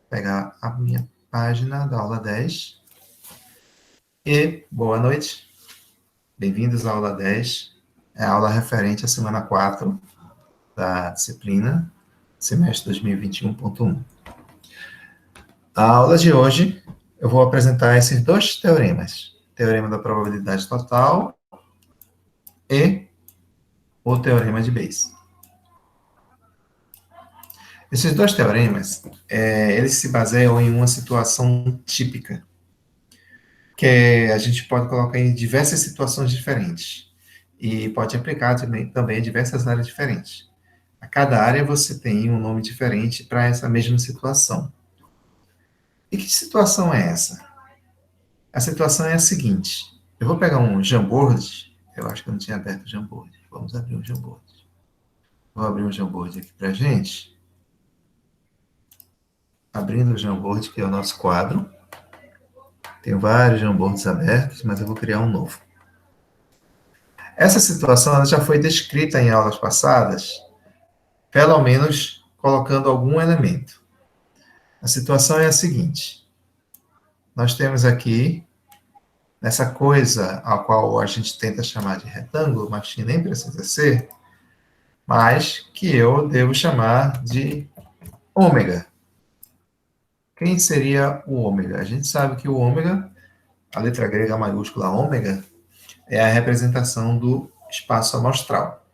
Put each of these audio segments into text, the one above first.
pegar a minha página da aula 10. E boa noite. Bem-vindos à aula 10. É a aula referente à semana 4 da disciplina, semestre 2021.1. A aula de hoje, eu vou apresentar esses dois teoremas. O teorema da probabilidade total e o teorema de Bayes. Esses dois teoremas, eles se baseiam em uma situação típica, que a gente pode colocar em diversas situações diferentes e pode aplicar também em diversas áreas diferentes. A cada área você tem um nome diferente para essa mesma situação. E que situação é essa? A situação é a seguinte: eu vou pegar um Jamboard, eu acho que eu não tinha aberto o Jamboard. Vamos abrir um Jamboard. Vou abrir um Jamboard aqui para a gente. Abrindo o Jamboard, que é o nosso quadro. Tenho vários Jamboards abertos, mas eu vou criar um novo. Essa situação ela já foi descrita em aulas passadas, pelo menos colocando algum elemento. A situação é a seguinte: nós temos aqui essa coisa a qual a gente tenta chamar de retângulo, mas que nem precisa ser, mas que eu devo chamar de ômega. Quem seria o ômega? A gente sabe que o ômega, a letra grega maiúscula ômega, é a representação do espaço amostral.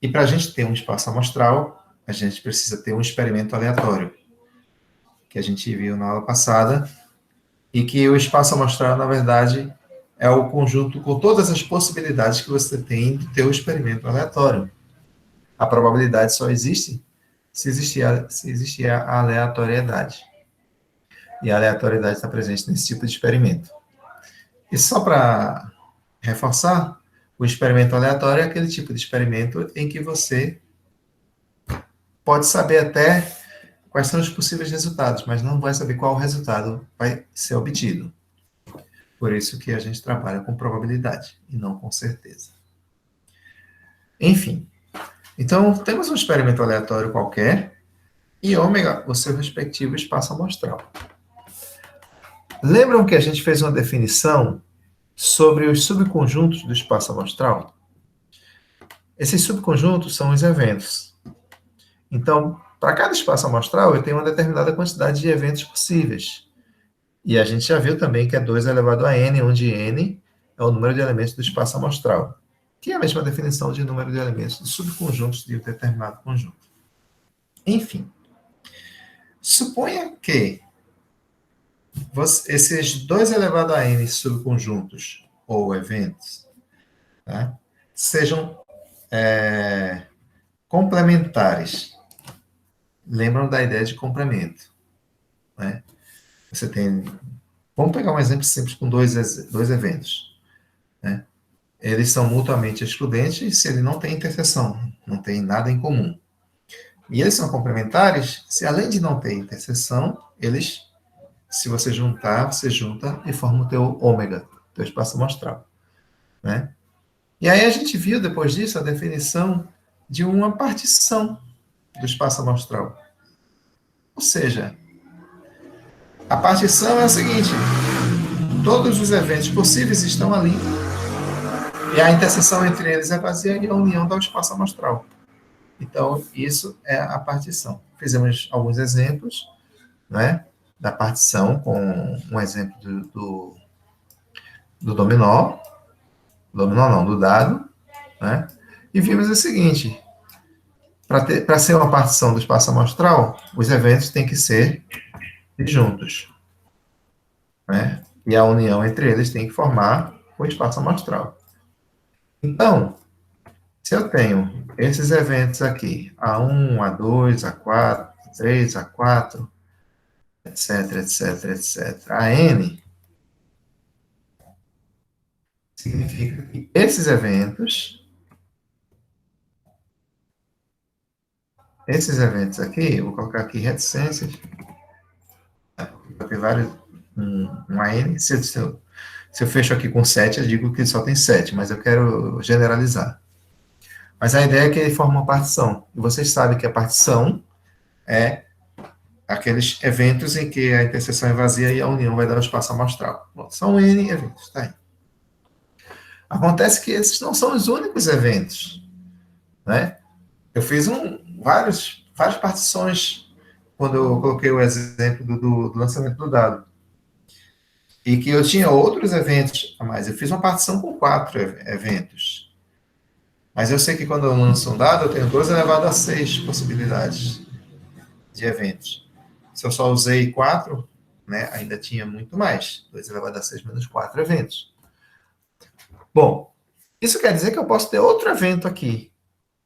E para a gente ter um espaço amostral, a gente precisa ter um experimento aleatório, que a gente viu na aula passada, e que o espaço amostral, na verdade, é o conjunto com todas as possibilidades que você tem de ter o experimento aleatório. A probabilidade só existe se existir a aleatoriedade. E a aleatoriedade está presente nesse tipo de experimento. E só para reforçar, o experimento aleatório é aquele tipo de experimento em que você pode saber até quais são os possíveis resultados, mas não vai saber qual resultado vai ser obtido. Por isso que a gente trabalha com probabilidade e não com certeza. Enfim, então temos um experimento aleatório qualquer e ômega, o seu respectivo espaço amostral. Lembram que a gente fez uma definição sobre os subconjuntos do espaço amostral? Esses subconjuntos são os eventos. Então, para cada espaço amostral, eu tenho uma determinada quantidade de eventos possíveis. E a gente já viu também que é 2 elevado a n, onde n é o número de elementos do espaço amostral, que é a mesma definição de número de elementos de subconjuntos de um determinado conjunto. Enfim, suponha que esses 2 elevado a n subconjuntos ou eventos, tá, sejam complementares. Lembram da ideia de complemento, né? Você tem... Vamos pegar um exemplo simples com dois eventos, né? Eles são mutuamente excludentes se ele não tem interseção, não tem nada em comum. E eles são complementares se, além de não ter interseção, eles, se você juntar, você junta e forma o teu ômega, teu espaço amostral, né? E aí a gente viu, depois disso, a definição de uma partição do espaço amostral. Ou seja, a partição é a seguinte: todos os eventos possíveis estão ali, e a interseção entre eles é vazia e a união dá o espaço amostral. Então, isso é a partição. Fizemos alguns exemplos, né, da partição, com um exemplo do dominó, do dado, né, e vimos o seguinte: para ser uma partição do espaço amostral, os eventos têm que ser juntos, né, e a união entre eles tem que formar o espaço amostral. Então, se eu tenho esses eventos aqui, A1, A2, A4, A3, A4, etc, etc, etc, a N, significa que esses eventos aqui, eu vou colocar aqui reticências, tem vários, um AN, se eu fecho aqui com 7, eu digo que só tem 7, mas eu quero generalizar. Mas a ideia é que ele forma uma partição, e vocês sabem que a partição é aqueles eventos em que a interseção é vazia e a união vai dar o espaço amostral. Bom, são N eventos, tá aí. Acontece que esses não são os únicos eventos, né? Eu fiz várias partições quando eu coloquei o exemplo do lançamento do dado. E que eu tinha outros eventos a mais. Eu fiz uma partição com 4 eventos. Mas eu sei que quando eu lanço um dado, eu tenho 2 elevado a 6 possibilidades de eventos. Se eu só usei 4, né, ainda tinha muito mais. 2 elevado a 6 menos 4 eventos. Bom, isso quer dizer que eu posso ter outro evento aqui.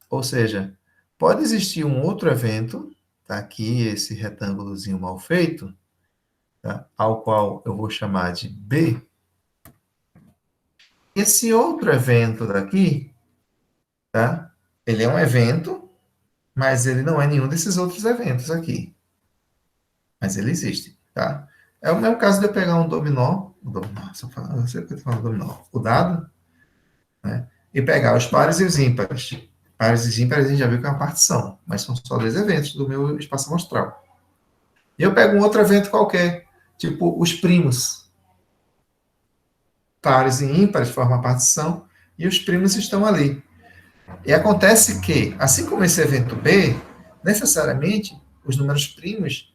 Ou seja, pode existir um outro evento, tá aqui esse retângulozinho mal feito, tá, ao qual eu vou chamar de B. Esse outro evento daqui, tá, ele é um evento, mas ele não é nenhum desses outros eventos aqui. Mas ele existe, tá? É o mesmo caso de eu pegar um dominó, eu sei que eu estou falando dominó, o dado, né, e pegar os pares e os ímpares. Pares e ímpares a gente já viu que é uma partição, mas são só 2 eventos do meu espaço amostral. E eu pego um outro evento qualquer, tipo os primos. Pares e ímpares formam a partição, e os primos estão ali. E acontece que, assim como esse evento B, necessariamente, os números primos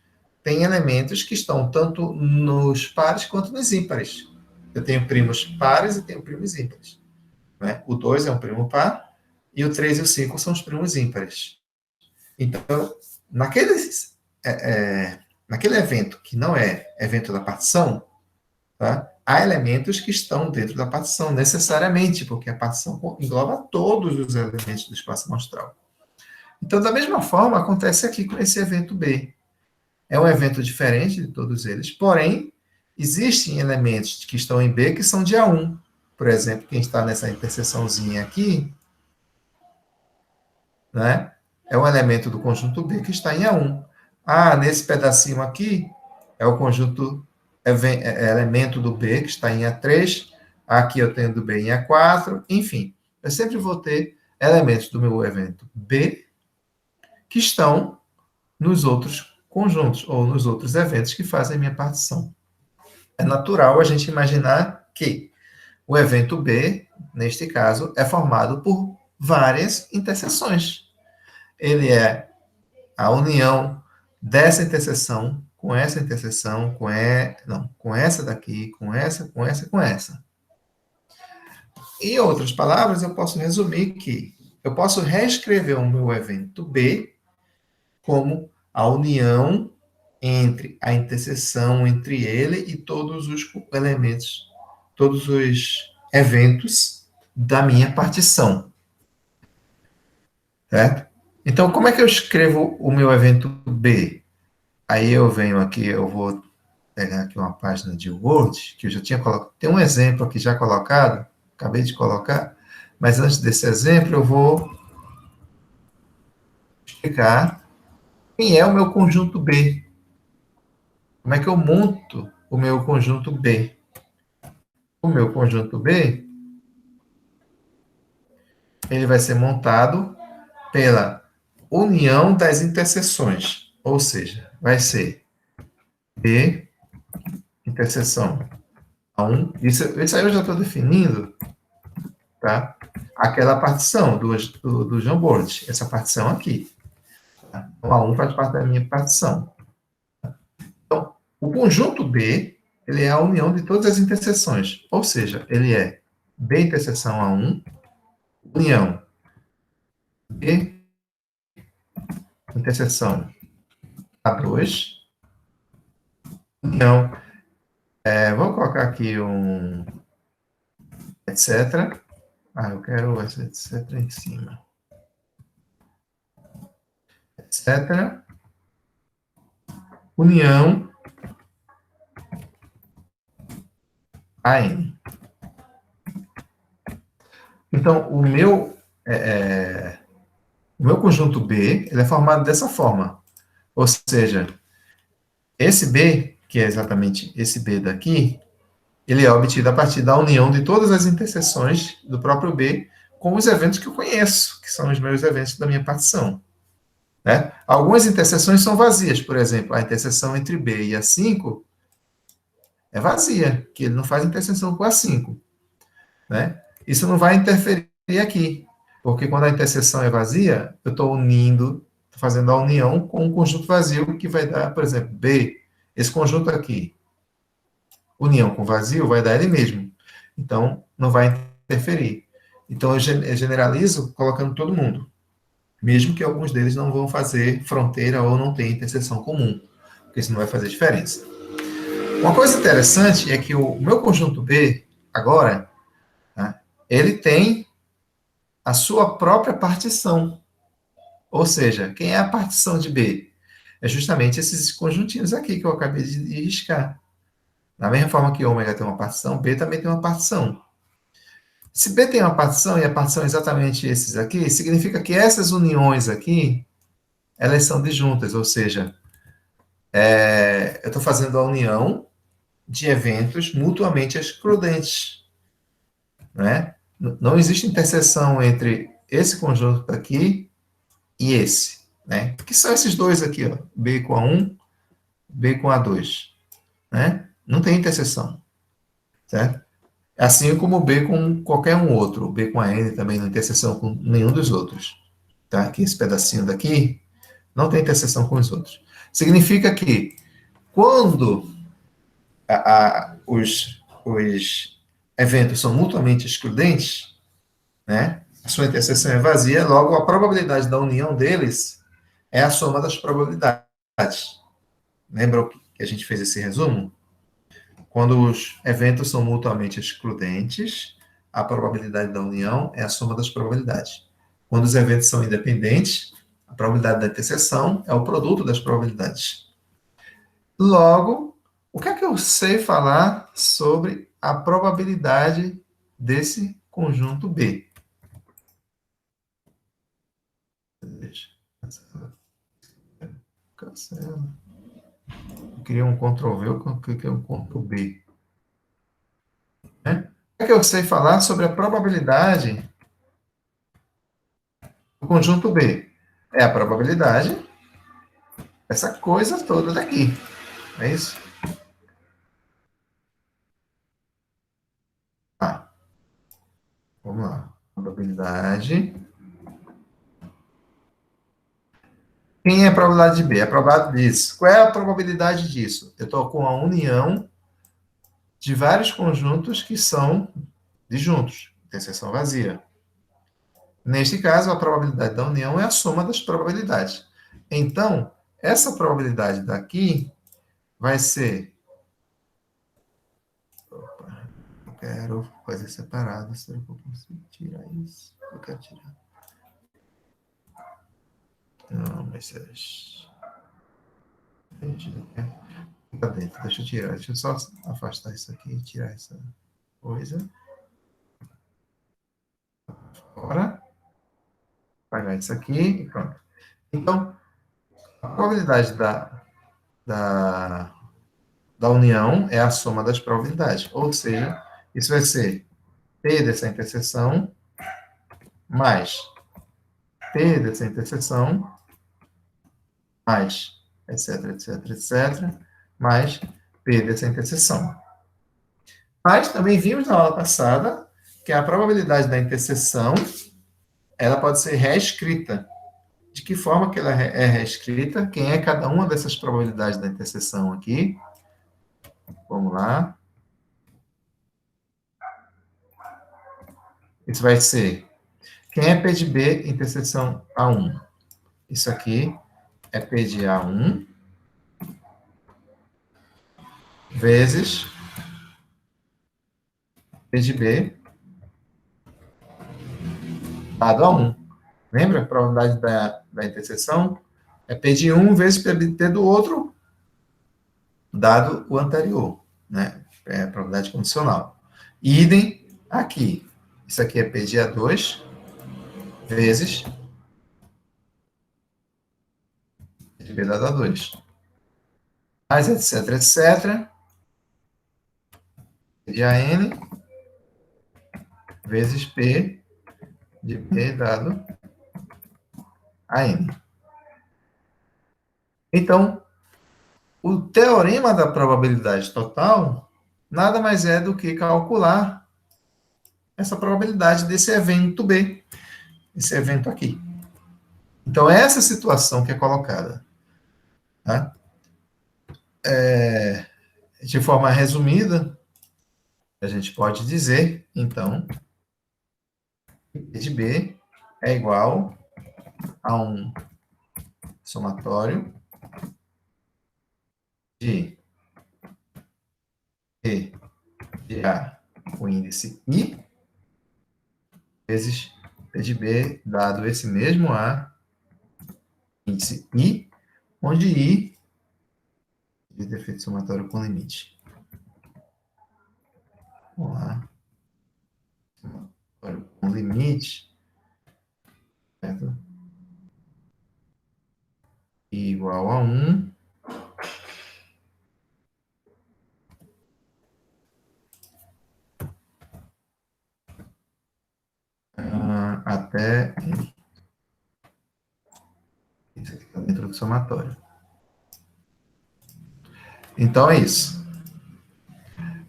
têm elementos que estão tanto nos pares quanto nos ímpares. Eu tenho primos pares e tenho primos ímpares. Né? O 2 é um primo par, e o 3 e o 5 são os primos ímpares. Então, naquele evento que não é evento da partição, tá? Há elementos que estão dentro da partição, necessariamente, porque a partição engloba todos os elementos do espaço amostral. Então, da mesma forma, acontece aqui com esse evento B. É um evento diferente de todos eles, porém, existem elementos que estão em B que são de A1. Por exemplo, quem está nessa interseçãozinha aqui, né, é um elemento do conjunto B que está em A1. Ah, nesse pedacinho aqui, é o conjunto elemento do B, que está em A3, aqui eu tenho do B em A4, enfim, eu sempre vou ter elementos do meu evento B que estão nos outros conjuntos, ou nos outros eventos que fazem minha partição. É natural a gente imaginar que o evento B, neste caso, é formado por várias interseções. Ele é a união dessa interseção com essa interseção, com essa daqui, com essa. Em outras palavras, eu posso resumir que eu posso reescrever o meu evento B como a união entre a interseção entre ele e todos os elementos, todos os eventos da minha partição. Certo? Então, como é que eu escrevo o meu evento B? Aí eu venho aqui, eu vou pegar aqui uma página de Word, que eu já tinha colocado. Tem um exemplo aqui já colocado, acabei de colocar, mas antes desse exemplo eu vou explicar quem é o meu conjunto B. Como é que eu monto o meu conjunto B? O meu conjunto B, ele vai ser montado pela união das interseções, ou seja, vai ser B, interseção A1, isso aí eu já estou definindo, tá? Aquela partição do Jamboard, essa partição aqui. Tá? Então, A1 faz parte da minha partição. Então, o conjunto B, ele é a união de todas as interseções, ou seja, ele é B interseção A1, união B interseção A2, união, vou colocar aqui um etc. Eu quero esse etc em cima. Etc. União AN. Então, o meu conjunto B, ele é formado dessa forma. Ou seja, esse B, que é exatamente esse B daqui, ele é obtido a partir da união de todas as interseções do próprio B com os eventos que eu conheço, que são os meus eventos da minha partição. né? Algumas interseções são vazias, por exemplo, a interseção entre B e A5 é vazia, que ele não faz interseção com A5, né? Isso não vai interferir aqui, porque quando a interseção é vazia, eu estou unindo, tô fazendo a união com um conjunto vazio que vai dar, por exemplo, B, esse conjunto aqui, união com vazio, vai dar ele mesmo. Então, não vai interferir. Então, eu generalizo colocando todo mundo, mesmo que alguns deles não vão fazer fronteira ou não tenham interseção comum, porque isso não vai fazer diferença. Uma coisa interessante é que o meu conjunto B, agora, né, ele tem a sua própria partição. Ou seja, quem é a partição de B? É justamente esses conjuntinhos aqui que eu acabei de riscar. Da mesma forma que ômega tem uma partição, B também tem uma partição. Se B tem uma partição e a partição é exatamente esses aqui, significa que essas uniões aqui, elas são disjuntas, ou seja, eu estou fazendo a união de eventos mutuamente excludentes, né? Não existe interseção entre esse conjunto aqui e esse, né? Que são esses dois aqui, ó, B com A1, B com A2, né? Não tem interseção, certo? Assim como B com qualquer um outro, B com a N também não tem interseção com nenhum dos outros, tá? Aqui esse pedacinho daqui não tem interseção com os outros. Significa que quando os eventos são mutuamente excludentes, né? A sua interseção é vazia, logo a probabilidade da união deles é a soma das probabilidades. Lembra que a gente fez esse resumo? Quando os eventos são mutuamente excludentes, a probabilidade da união é a soma das probabilidades. Quando os eventos são independentes, a probabilidade da interseção é o produto das probabilidades. Logo, o que é que eu sei falar sobre a probabilidade desse conjunto B? Cancela. Eu queria um Ctrl V, eu cliquei um Ctrl B. Né? O que é que eu sei falar sobre a probabilidade do conjunto B? É a probabilidade dessa coisa toda daqui. É isso? Ah, vamos lá. Probabilidade. Quem é a probabilidade de B? É a probabilidade disso. Qual é a probabilidade disso? Eu estou com a união de vários conjuntos que são disjuntos, interseção vazia. Neste caso, a probabilidade da união é a soma das probabilidades. Então, essa probabilidade daqui vai ser. Opa, eu quero fazer separado. Será que eu consigo tirar isso? Eu quero tirar. Não, mas. Fica dentro. Deixa eu tirar. Deixa eu só afastar isso aqui e tirar essa coisa. Fora. Apagar isso aqui e pronto. Então, a probabilidade da, da união é a soma das probabilidades. Ou seja, isso vai ser P dessa interseção mais P dessa interseção mais etc, etc, etc, mais P dessa interseção. Mas também vimos na aula passada que a probabilidade da interseção ela pode ser reescrita. De que forma que ela é reescrita? Quem é cada uma dessas probabilidades da interseção aqui? Vamos lá. Isso vai ser, quem é P de B interseção A1? Isso aqui é P de A1 vezes P de B dado A1. Lembra a probabilidade da interseção? É P de um vezes P de T do outro, dado o anterior, né? É a probabilidade condicional. Idem aqui. Isso aqui é P de A2 vezes P de B dado A2. Mais etc, etc. P de AN vezes P de B dado AN. Então, o teorema da probabilidade total nada mais é do que calcular essa probabilidade desse evento B, esse evento aqui. Então, essa situação que é colocada, tá? De forma resumida, a gente pode dizer, então, que P de B é igual a um somatório de E de A com índice I vezes P de B dado esse mesmo A, índice I, onde I de efeito somatório com limite. Vamos lá. Somatório com limite, certo? I igual a 1. Até isso aqui está dentro do somatório. Então é isso.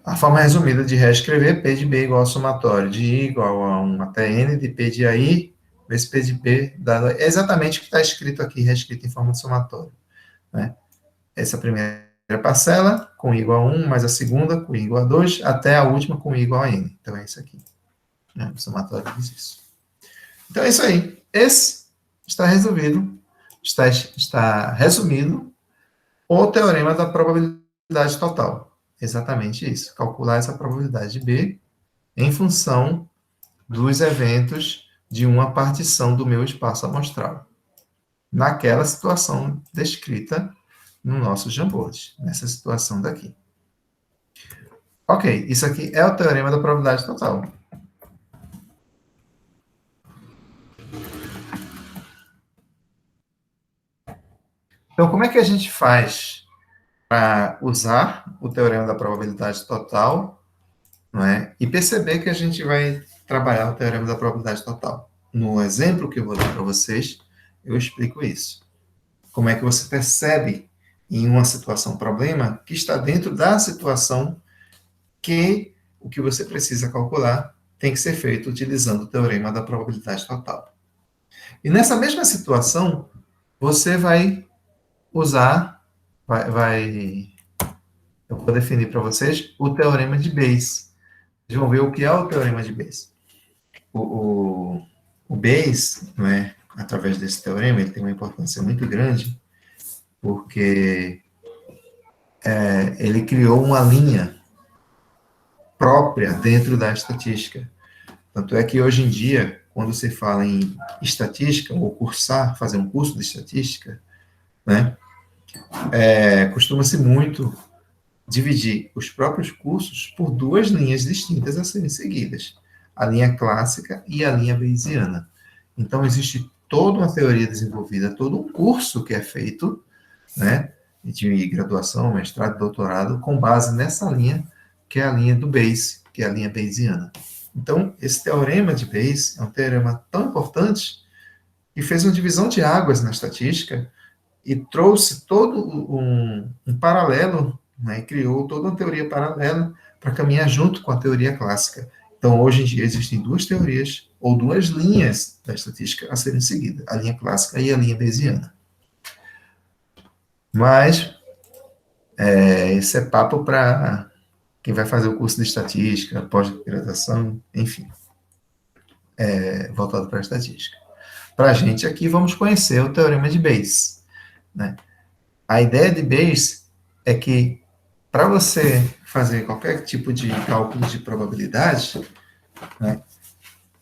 A forma resumida de reescrever P de B igual ao somatório de I igual a 1 até N de P de AI vezes P de B dado... É exatamente o que está escrito aqui, reescrito em forma de somatório. Né? Essa primeira parcela com I igual a 1, mais a segunda com I igual a 2, até a última com I igual a N. Então é isso aqui. Né? O somatório diz isso. Então é isso aí. Esse está resolvido, está resumido o teorema da probabilidade total. Exatamente isso. Calcular essa probabilidade de B em função dos eventos de uma partição do meu espaço amostral. Naquela situação descrita no nosso Jamboard, nessa situação daqui. Ok, isso aqui é o teorema da probabilidade total. Então, como é que a gente faz para usar o teorema da probabilidade total, não é? E perceber que a gente vai trabalhar o teorema da probabilidade total? No exemplo que eu vou dar para vocês, eu explico isso. Como é que você percebe em uma situação problema que está dentro da situação que o que você precisa calcular tem que ser feito utilizando o teorema da probabilidade total. E nessa mesma situação, você vai usar, eu vou definir para vocês o teorema de Bayes. Vocês vão ver o que é o teorema de Bayes. O Bayes, não é, através desse teorema, ele tem uma importância muito grande, porque ele criou uma linha própria dentro da estatística. Tanto é que hoje em dia, quando se fala em estatística, ou cursar, fazer um curso de estatística, né, costuma-se muito dividir os próprios cursos por duas linhas distintas a serem seguidas, a linha clássica e a linha bayesiana. Então, existe toda uma teoria desenvolvida, todo um curso que é feito, né, de graduação, mestrado, doutorado, com base nessa linha, que é a linha do Bayes, que é a linha bayesiana. Então, esse teorema de Bayes é um teorema tão importante que fez uma divisão de águas na estatística e trouxe todo um paralelo, né, e criou toda uma teoria paralela para caminhar junto com a teoria clássica. Então, hoje em dia, existem duas teorias, ou duas linhas da estatística a serem seguidas, a linha clássica e a linha bayesiana. Mas, esse é papo para quem vai fazer o curso de estatística, pós-graduação, enfim, voltado para a estatística. Para a gente aqui, vamos conhecer o teorema de Bayes. Né? A ideia de Bayes é que, para você fazer qualquer tipo de cálculo de probabilidade, né,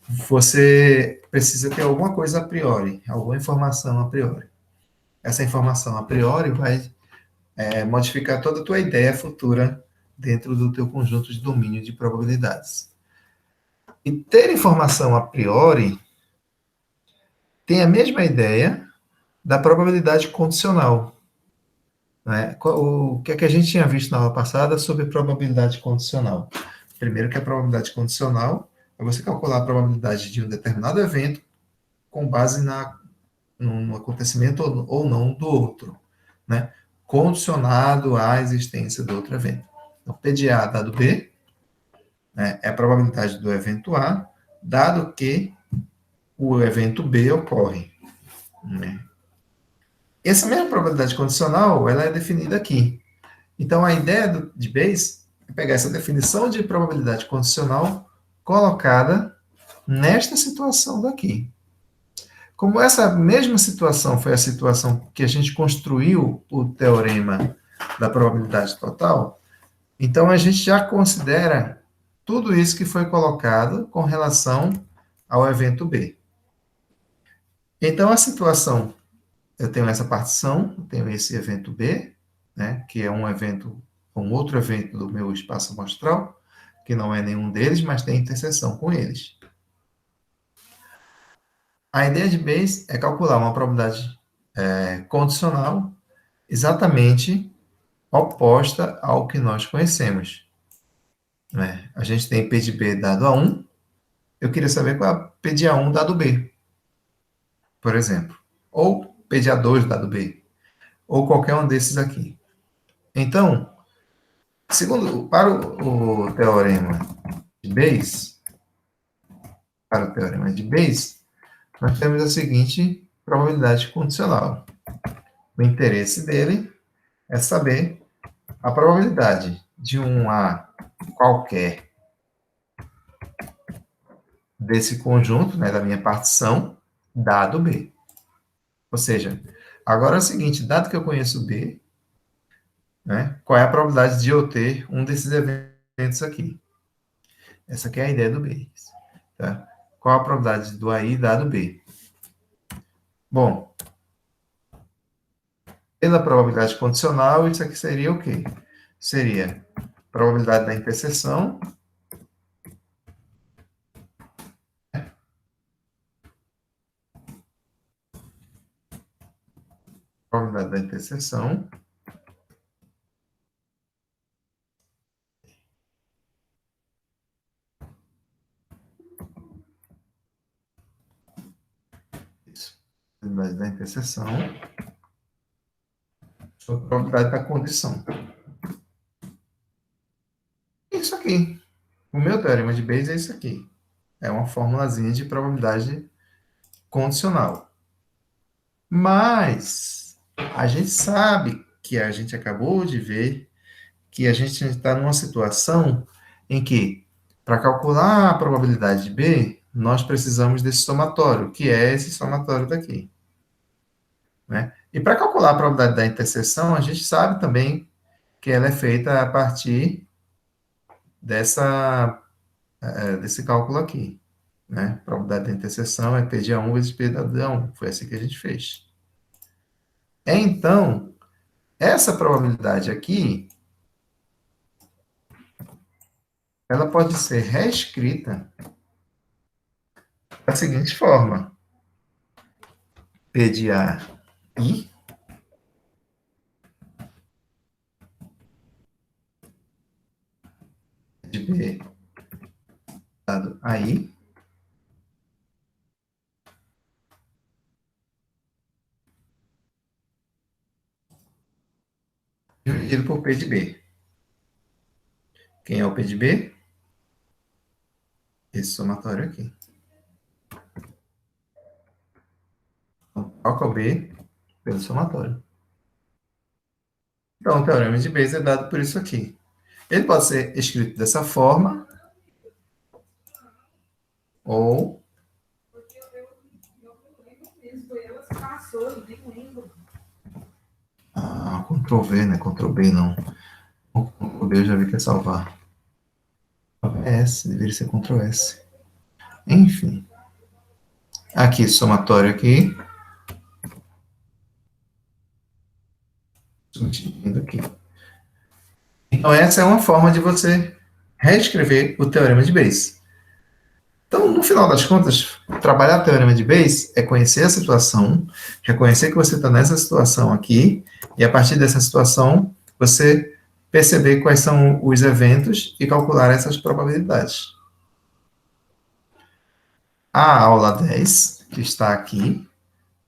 você precisa ter alguma coisa a priori, alguma informação a priori. Essa informação a priori vai modificar toda a tua ideia futura dentro do teu conjunto de domínio de probabilidades. E ter informação a priori tem a mesma ideia da probabilidade condicional. Né? O que é que a gente tinha visto na aula passada sobre probabilidade condicional? Primeiro que a probabilidade condicional é você calcular a probabilidade de um determinado evento com base num acontecimento ou não do outro. né, condicionado à existência do outro evento. Então, P de A dado B, né, é a probabilidade do evento A, dado que o evento B ocorre. Né? Essa mesma probabilidade condicional, ela é definida aqui. Então, a ideia de Bayes é pegar essa definição de probabilidade condicional colocada nesta situação daqui. Como essa mesma situação foi a situação que a gente construiu o teorema da probabilidade total, então a gente já considera tudo isso que foi colocado com relação ao evento B. Então, a situação, eu tenho essa partição, eu tenho esse evento B, né, que é um outro evento do meu espaço amostral, que não é nenhum deles, mas tem interseção com eles. A ideia de Bayes é calcular uma probabilidade condicional exatamente oposta ao que nós conhecemos. Né? A gente tem P de B dado a 1, eu queria saber qual é P de A1 dado B, por exemplo. Ou P de A2 dado B, ou qualquer um desses aqui. Então, para o teorema de Bayes, nós temos a seguinte probabilidade condicional. O interesse dele é saber a probabilidade de um A qualquer desse conjunto, né, da minha partição, dado B. Ou seja, agora é o seguinte, dado que eu conheço B, né, qual é a probabilidade de eu ter um desses eventos aqui? Essa aqui é a ideia do Bayes. Tá? Qual a probabilidade do AI dado B? Bom, pela probabilidade condicional, isso aqui seria o quê? Seria probabilidade da interseção, probabilidade da interseção, isso, probabilidade da interseção, sobre a probabilidade da condição. Isso aqui. O meu teorema de Bayes é isso aqui. É uma formulazinha de probabilidade condicional. Mas a gente sabe que a gente acabou de ver que a gente está numa situação em que, para calcular a probabilidade de B, nós precisamos desse somatório, que é esse somatório daqui. Né? E para calcular a probabilidade da interseção, a gente sabe também que ela é feita a partir desse cálculo aqui. Né? A probabilidade da interseção é P de A1 vezes P dado A1. Foi assim que a gente fez. Então, essa probabilidade aqui, ela pode ser reescrita da seguinte forma. P de AI de B dado AI dividido por P de B. Quem é o P de B? Esse somatório aqui. Então, troca o B pelo somatório. Então, o teorema de Bayes é dado por isso aqui. Ele pode ser escrito dessa forma, ou Ctrl V, né? Ctrl B não. O Ctrl B eu já vi que é salvar. S, deveria ser Ctrl S. Enfim. Aqui, somatório aqui. Substituindo aqui. Então, essa é uma forma de você reescrever o teorema de Bayes. Então, no final das contas, trabalhar o teorema de Bayes é conhecer a situação, reconhecer que você está nessa situação aqui, e a partir dessa situação, você perceber quais são os eventos e calcular essas probabilidades. A aula 10, que está aqui,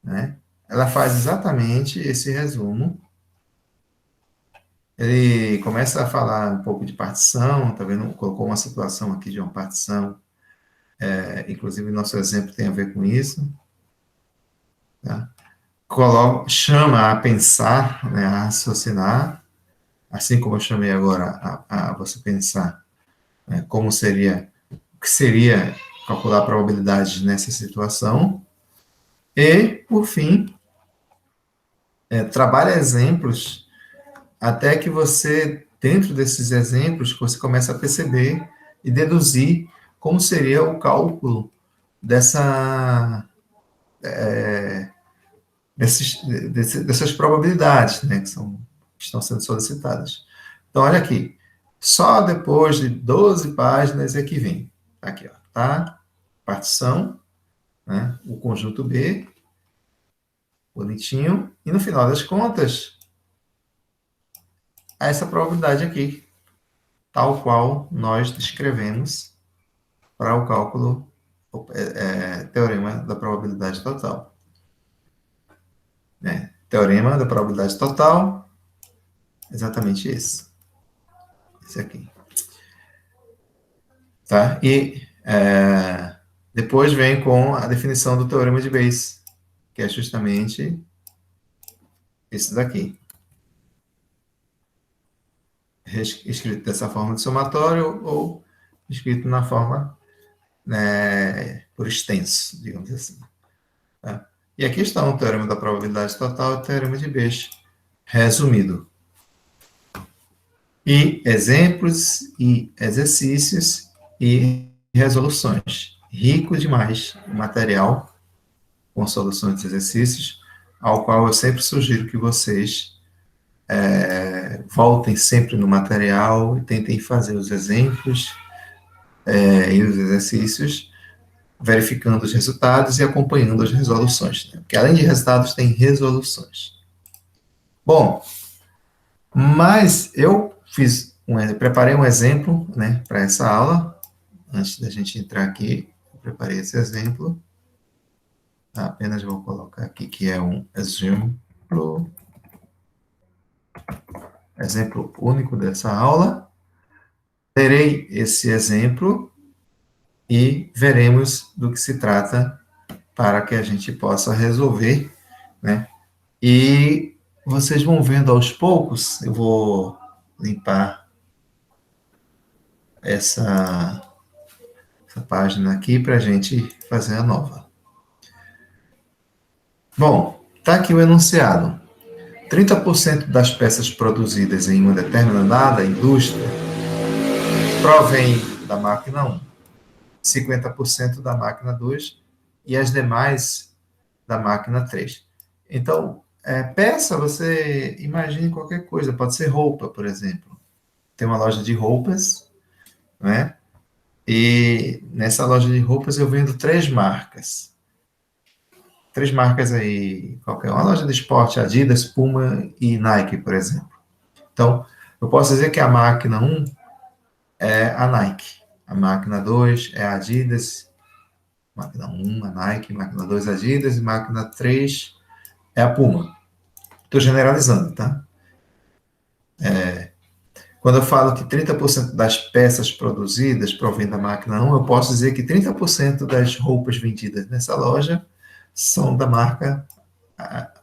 né, ela faz exatamente esse resumo Ele começa a falar um pouco de partição, tá vendo? Colocou uma situação aqui de uma partição, inclusive nosso exemplo tem a ver com isso, tá? Chama a pensar, né, a raciocinar, assim como eu chamei agora a você pensar, né, como seria, o que seria calcular a probabilidade nessa situação, e, por fim, trabalha exemplos até que você, dentro desses exemplos, você começa a perceber e deduzir como seria o cálculo dessas probabilidades, né, que estão sendo solicitadas. Então, olha aqui, só depois de 12 páginas é que vem. Aqui, ó, tá? Partição, né, o conjunto B, bonitinho, e no final das contas, essa probabilidade aqui, tal qual nós descrevemos para o cálculo, teorema da probabilidade total. Né? Teorema da probabilidade total, exatamente isso. Esse aqui. Tá? E depois vem com a definição do teorema de Bayes, que é justamente esse daqui. Escrito dessa forma de somatório ou escrito na forma, né, por extenso, digamos assim. Tá? E aqui está o teorema da probabilidade total e o teorema de Bayes, resumido. E exemplos e exercícios e resoluções. Rico demais o material com soluções de exercícios, ao qual eu sempre sugiro que vocês voltem sempre no material e tentem fazer os exemplos e os exercícios, verificando os resultados e acompanhando as resoluções. Né? Porque além de resultados, tem resoluções. Bom, mas eu preparei um exemplo, né, para essa aula. Antes da gente entrar aqui, eu preparei esse exemplo. Apenas vou colocar aqui que é um exemplo único dessa aula. Terei esse exemplo e veremos do que se trata para que a gente possa resolver, né? E vocês vão vendo aos poucos, eu vou limpar essa página aqui para a gente fazer a nova. Bom, está aqui o enunciado. 30% das peças produzidas em uma determinada indústria provém da máquina 1, 50% da máquina 2 e as demais da máquina 3. Então, peça, você imagine qualquer coisa, pode ser roupa, por exemplo. Tem uma loja de roupas, né? E nessa loja de roupas eu vendo 3 marcas. 3 marcas aí, qualquer uma loja de esporte, Adidas, Puma e Nike, por exemplo. Então, eu posso dizer que a máquina 1 é a Nike, a máquina 2 é a Adidas, máquina 1 a Nike, máquina 2 Adidas e máquina 3 é a Puma. Estou generalizando, tá? Quando eu falo que 30% das peças produzidas provém da máquina 1, eu posso dizer que 30% das roupas vendidas nessa loja são da marca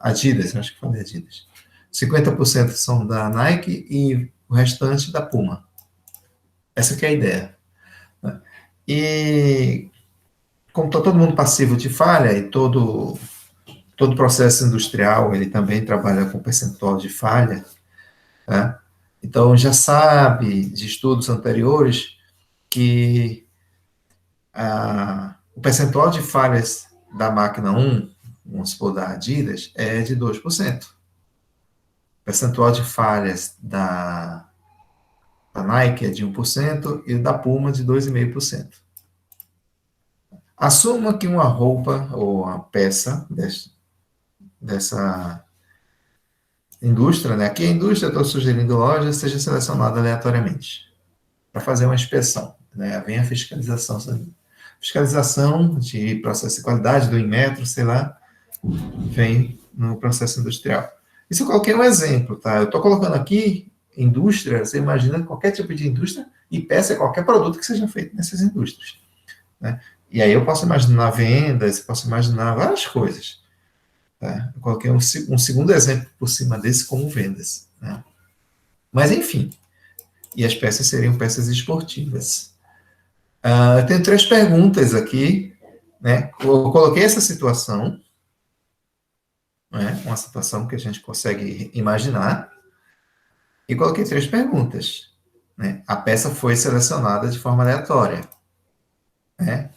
Adidas, acho que falei Adidas. 50% são da Nike e o restante da Puma. Essa que é a ideia. E como está todo mundo passivo de falha e todo processo industrial, ele também trabalha com percentual de falha, né? Então, já sabe de estudos anteriores que o percentual de falhas da máquina 1, vamos supor, da Adidas, é de 2%. O percentual de falhas da Nike é de 1% e da Puma de 2,5%. Assuma que uma roupa ou uma peça dessa indústria, né? Aqui a indústria, estou sugerindo loja, seja selecionada aleatoriamente para fazer uma inspeção, né? Vem a fiscalização de processo de qualidade do Inmetro, sei lá, vem no processo industrial. Isso eu coloquei um exemplo, tá? Eu estou colocando aqui indústria, você imagina qualquer tipo de indústria, e peça é qualquer produto que seja feito nessas indústrias, né? E aí eu posso imaginar vendas, posso imaginar várias coisas. Tá? Eu coloquei um segundo exemplo por cima desse como vendas, né? Mas, enfim, e as peças seriam peças esportivas. Eu tenho 3 perguntas aqui, né? Eu coloquei essa situação, né? Uma situação que a gente consegue imaginar, e coloquei 3 perguntas, né? A peça foi selecionada de forma aleatória, né?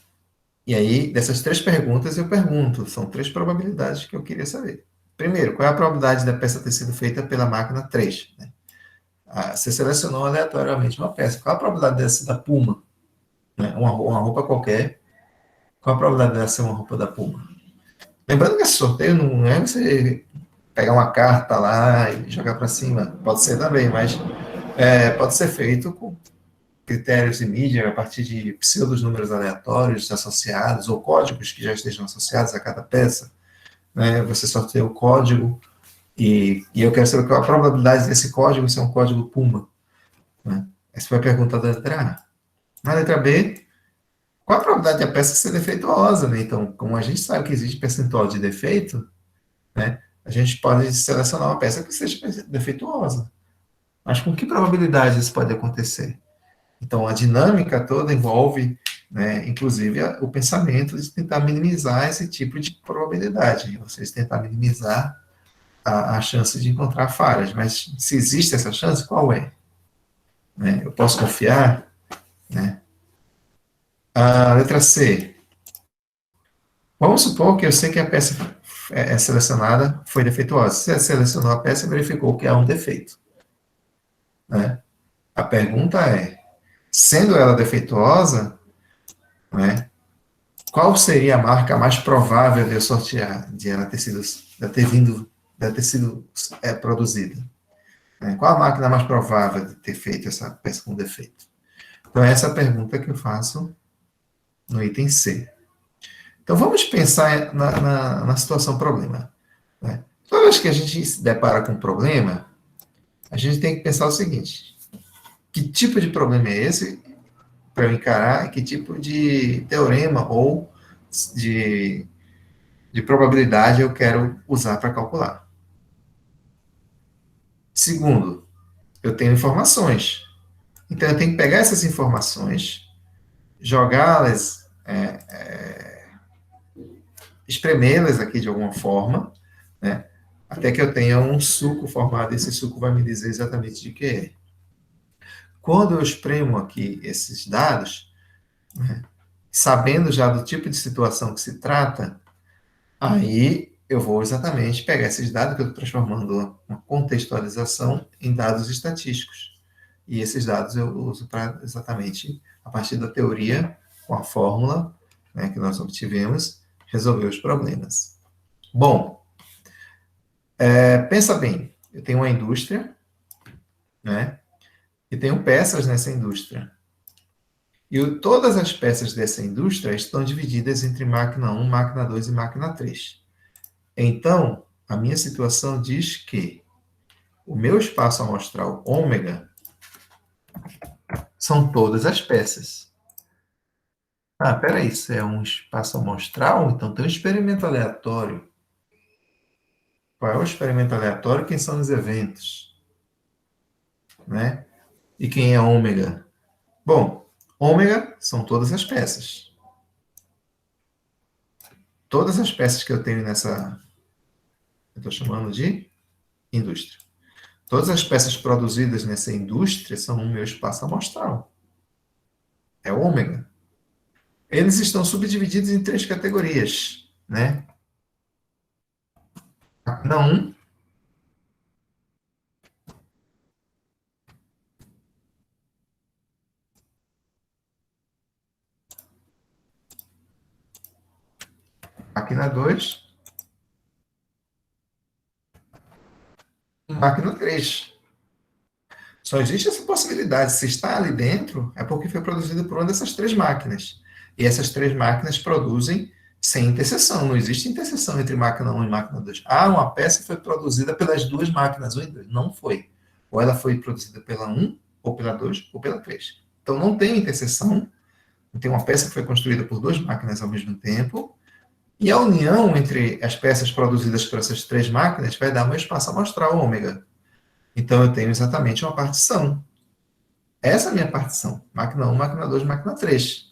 E aí, dessas 3 perguntas, eu pergunto, são 3 probabilidades que eu queria saber. Primeiro, qual é a probabilidade da peça ter sido feita pela máquina 3? Né? Você selecionou aleatoriamente uma peça. Qual a probabilidade dela ser da Puma? Né? Uma roupa qualquer. Qual a probabilidade dela ser uma roupa da Puma? Lembrando que esse sorteio não é você pegar uma carta lá e jogar para cima. Pode ser também, mas pode ser feito com critérios de mídia a partir de pseudos números aleatórios associados ou códigos que já estejam associados a cada peça. Né? Você sorteia o código e eu quero saber qual a probabilidade desse código ser um código Puma. Né? Essa foi a pergunta da letra A. Na letra B, qual a probabilidade da peça ser defeituosa? Né? Então, como a gente sabe que existe percentual de defeito, né, a gente pode selecionar uma peça que seja defeituosa. Mas com que probabilidade isso pode acontecer? Então, a dinâmica toda envolve, né, inclusive, o pensamento de tentar minimizar esse tipo de probabilidade. Vocês tentar minimizar a chance de encontrar falhas. Mas se existe essa chance, qual é? Né? Eu posso confiar? Né? A letra C. Vamos supor que eu sei que a peça selecionada foi defeituosa. Você selecionou a peça e verificou que há um defeito. Né? A pergunta é, sendo ela defeituosa, né, qual seria a marca mais provável de eu sortear, de ela ter sido, de ter sido produzida? Né? Qual a máquina mais provável de ter feito essa peça com defeito? Então, essa é a pergunta que eu faço no item C. Então, vamos pensar na situação problema. Né? Toda vez que a gente se depara com um problema, a gente tem que pensar o seguinte: que tipo de problema é esse para eu encarar e que tipo de teorema ou de probabilidade eu quero usar para calcular. Segundo, eu tenho informações. Então, eu tenho que pegar essas informações, jogá-las, espremê-las aqui de alguma forma, né, até que eu tenha um suco formado. Esse suco vai me dizer exatamente de que é. Quando eu espremo aqui esses dados, né, sabendo já do tipo de situação que se trata, aí eu vou exatamente pegar esses dados que eu estou transformando uma contextualização em dados estatísticos. E esses dados eu uso para exatamente, a partir da teoria, com a fórmula, né, que nós obtivemos, resolver os problemas. Bom, pensa bem, eu tenho uma indústria, né, e tenho peças nessa indústria. E todas as peças dessa indústria estão divididas entre máquina 1, máquina 2 e máquina 3. Então, a minha situação diz que o meu espaço amostral ômega são todas as peças. Peraí, isso é um espaço amostral? Então tem um experimento aleatório. Qual é o experimento aleatório? Quem são os eventos? Né? E quem é ômega? Bom, ômega são todas as peças. Todas as peças que eu tenho nessa, eu estou chamando de indústria. Todas as peças produzidas nessa indústria são no meu espaço amostral. É ômega. Eles estão subdivididos em 3 categorias, né? Máquina 1, máquina 2 e máquina 3. Só existe essa possibilidade. Se está ali dentro, é porque foi produzido por uma dessas 3 máquinas. E essas 3 máquinas produzem sem interseção. Não existe interseção entre máquina 1 e máquina 2. Uma peça foi produzida pelas 2 máquinas, 1 e 2. Não foi. Ou ela foi produzida pela 1, ou pela 2, ou pela 3. Então, não tem interseção, não tem uma peça que foi construída por duas máquinas ao mesmo tempo, e a união entre as peças produzidas por essas três máquinas vai dar meu espaço amostral ômega. Então, eu tenho exatamente uma partição. Essa é a minha partição. Máquina 1, máquina 2, máquina 3.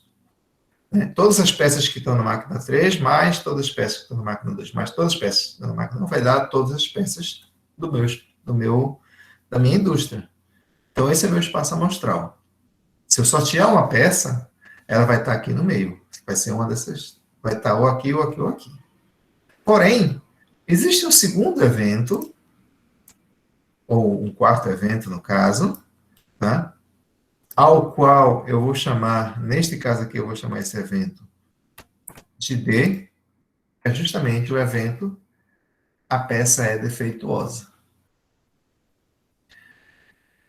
Né? Todas as peças que estão na máquina 3, mais todas as peças que estão na máquina 2, mais todas as peças que estão na máquina 1, vai dar todas as peças da minha indústria. Então, esse é meu espaço amostral. Se eu sortear uma peça, ela vai estar aqui no meio. Vai ser uma dessas. Vai estar ou aqui, ou aqui, ou aqui. Porém, existe um segundo evento, ou um quarto evento, no caso, tá? Ao qual eu vou chamar, neste caso aqui, eu vou chamar esse evento de D, é justamente o evento a peça é defeituosa.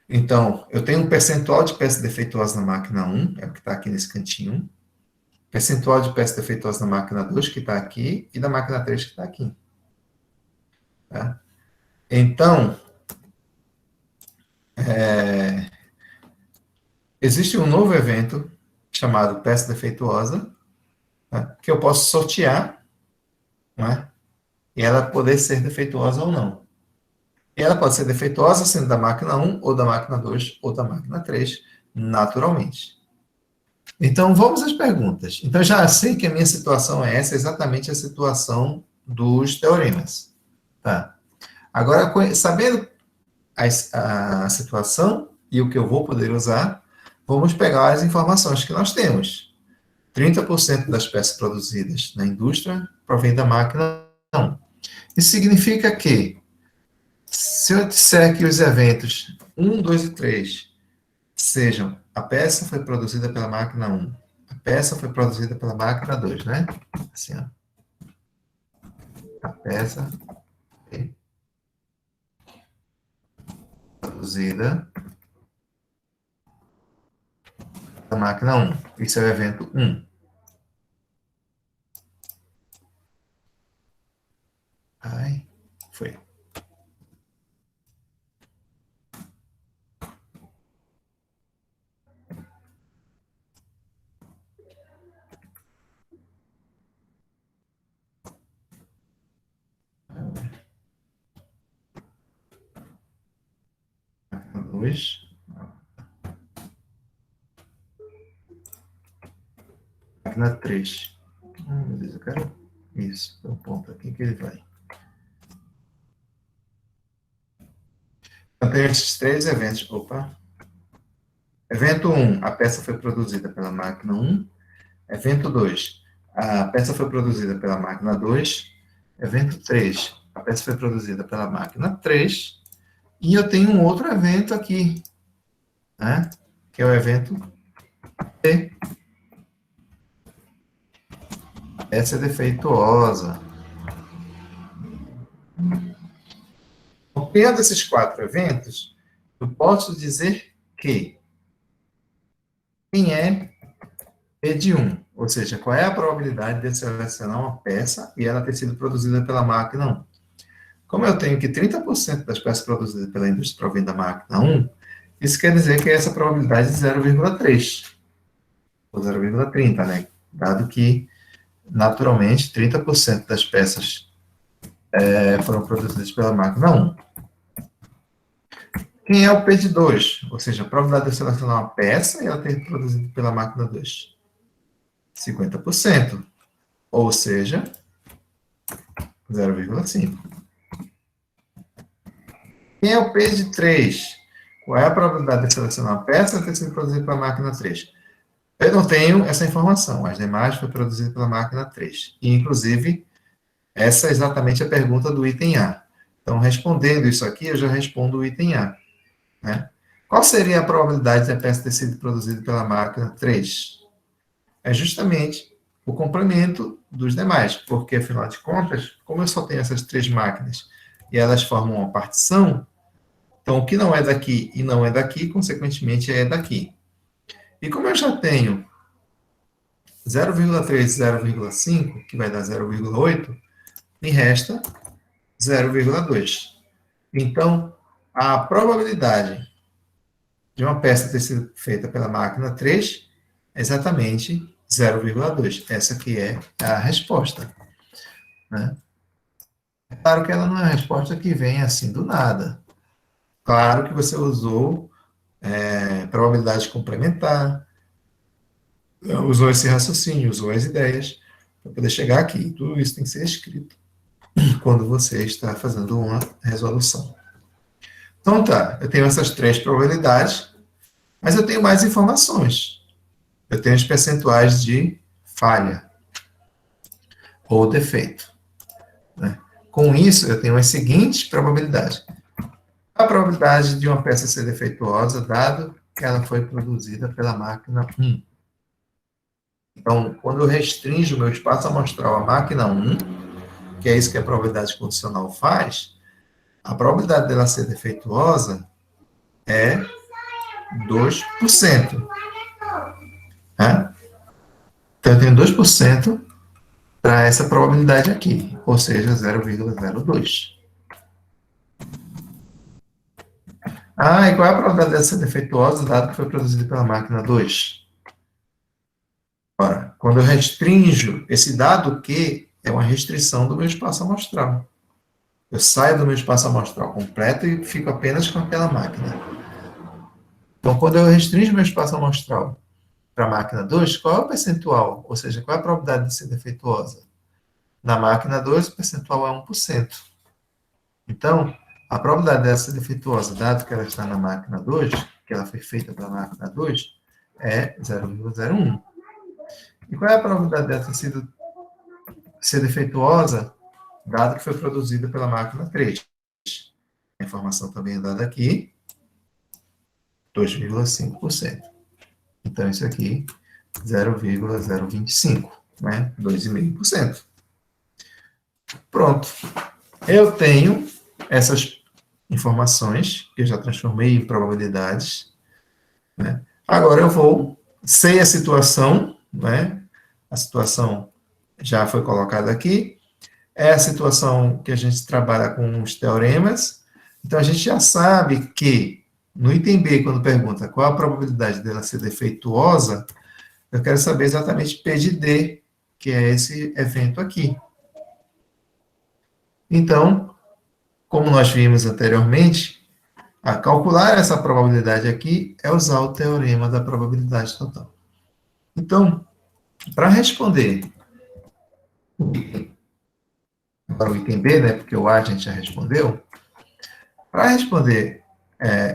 Então, eu tenho um percentual de peça defeituosa na máquina 1, é o que está aqui nesse cantinho, percentual de peça defeituosa na máquina 2, que está aqui, e da máquina 3, que está aqui. Tá? Então, existe um novo evento chamado peça defeituosa, tá? Que eu posso sortear, né? E ela poder ser defeituosa ou não. E ela pode ser defeituosa sendo da máquina 1, ou da máquina 2, ou da máquina 3, naturalmente. Então, vamos às perguntas. Então, já sei que a minha situação é essa, exatamente a situação dos teoremas. Tá? Agora, sabendo a situação e o que eu vou poder usar, vamos pegar as informações que nós temos. 30% das peças produzidas na indústria provém da máquina 1. Isso significa que, se eu disser que os eventos 1, 2 e 3 sejam, a peça foi produzida pela máquina 1, a peça foi produzida pela máquina 2, né? Assim, ó. A peça foi produzida pela máquina 1. Isso é o evento 1. Ai, foi. Máquina 2. Máquina 3. Meu Deus, eu quero... Isso, tem um ponto aqui que ele vai. Então, tem esses três eventos. Opa. Evento 1, a peça foi produzida pela máquina 1. Evento 2, a peça foi produzida pela máquina 2. Evento 3, a peça foi produzida pela máquina 3. E eu tenho um outro evento aqui, né? Que é o evento T. Essa é defeituosa. Copiando esses quatro eventos, eu posso dizer que quem é P de 1, ou seja, qual é a probabilidade de eu selecionar uma peça e ela ter sido produzida pela máquina 1. Como eu tenho que 30% das peças produzidas pela indústria provém da máquina 1, isso quer dizer que essa probabilidade é 0,3, ou 0,30, né? Dado que, naturalmente, 30% das peças foram produzidas pela máquina 1. Quem é o P de 2? Ou seja, a probabilidade de eu selecionar uma peça e ela ter produzido pela máquina 2. 50%. Ou seja, 0,5. Quem é o P de 3? Qual é a probabilidade de selecionar uma peça e ter sido produzida pela máquina 3? Eu não tenho essa informação. As demais foi produzida pela máquina 3. E, inclusive, essa é exatamente a pergunta do item A. Então, respondendo isso aqui, eu já respondo o item A. Né? Qual seria a probabilidade de a peça ter sido produzida pela máquina 3? É justamente o complemento dos demais, porque, afinal de contas, como eu só tenho essas três máquinas e elas formam uma partição, então o que não é daqui e não é daqui, consequentemente, é daqui. E como eu já tenho 0,3 e 0,5, que vai dar 0,8, me resta 0,2. Então, A probabilidade de uma peça ter sido feita pela máquina 3 é exatamente 0,2. Essa aqui é a resposta. Né? É claro que ela não é uma resposta que vem assim do nada. Claro que você usou probabilidade complementar, usou esse raciocínio, usou as ideias para poder chegar aqui. Tudo isso tem que ser escrito quando você está fazendo uma resolução. Então tá, eu tenho essas três probabilidades, mas eu tenho mais informações. Eu tenho os percentuais de falha ou defeito. Né? Com isso, eu tenho as seguintes probabilidades. A probabilidade de uma peça ser defeituosa, dado que ela foi produzida pela máquina 1. Então, quando eu restringo o meu espaço amostral à máquina 1, que é isso que a probabilidade condicional faz, a probabilidade dela ser defeituosa é 2%. Né? Então, eu tenho 2% para essa probabilidade aqui, ou seja, 0,02. Ah, e qual é a probabilidade dela ser defeituosa, dado que foi produzida pela máquina 2? Ora, quando eu restringo esse dado Q, é uma restrição do meu espaço amostral. Eu saio do meu espaço amostral completo e fico apenas com aquela máquina. Então, quando eu restringo meu espaço amostral para a máquina 2, qual é o percentual? Ou seja, qual é a probabilidade de ser defeituosa? Na máquina 2, o percentual é 1%. Então, a probabilidade dela ser defeituosa, dado que ela está na máquina 2, que ela foi feita para a máquina 2, é 0,01. E qual é a probabilidade dela ser defeituosa, dado que foi produzida pela máquina 3? A informação também é dada aqui, 2,5%. Então, isso aqui, 0,025, né? 2,5%. Pronto. Eu tenho essas informações, que eu já transformei em probabilidades, né? Agora eu vou, sei a situação, né? A situação já foi colocada aqui, é a situação que a gente trabalha com os teoremas, então a gente já sabe que no item B, quando pergunta qual a probabilidade dela ser defeituosa, eu quero saber exatamente P de D, que é esse evento aqui. Então, como nós vimos anteriormente, a calcular essa probabilidade aqui é usar o teorema da probabilidade total. Então, para responder para o item B, né, porque o A a gente já respondeu, para responder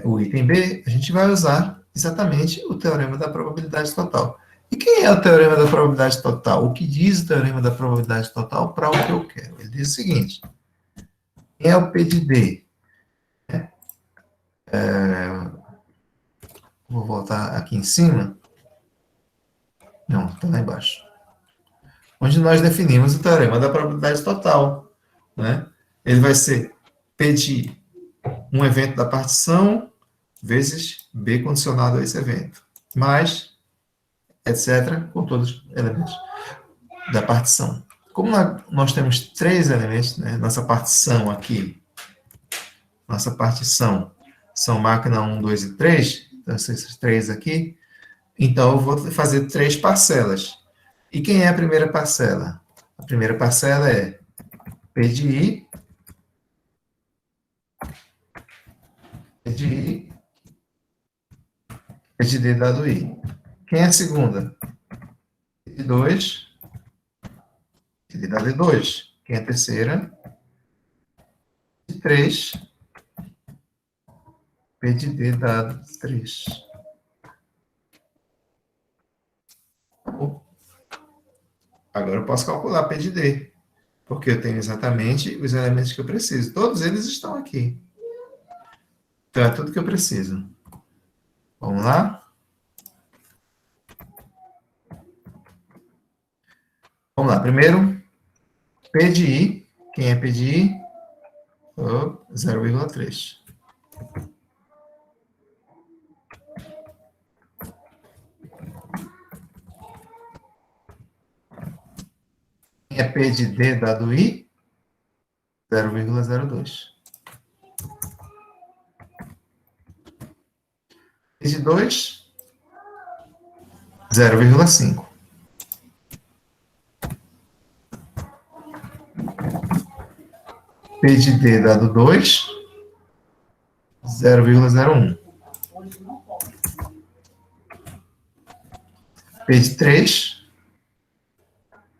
o item B, a gente vai usar exatamente o teorema da probabilidade total. E quem é o teorema da probabilidade total? O que diz o teorema da probabilidade total para o que eu quero? Ele diz o seguinte: quem é o P de D? Vou voltar aqui em cima. Não, está lá embaixo. Onde nós definimos o teorema da probabilidade total. Né? Ele vai ser P de um evento da partição vezes B condicionado a esse evento, mais, etc., com todos os elementos da partição. Como nós temos três elementos, né, nossa partição aqui, nossa partição são máquina 1, 2 e 3, então esses três aqui, então eu vou fazer três parcelas. E quem é a primeira parcela? A primeira parcela é P de I, P de I, P de D dado I. Quem é a segunda? P de 2, P de dado I2. Quem é a terceira? P de 3, P de D dado 3. Agora eu posso calcular P de D, porque eu tenho exatamente os elementos que eu preciso. Todos eles estão aqui. Então, é tudo que eu preciso. Vamos lá? Vamos lá. Primeiro, P de I. Quem é P de I? 0,3. Quem é P de D dado I? 0,02. P de 2, 0,5. P de D dado 2, 0,01. P de 3,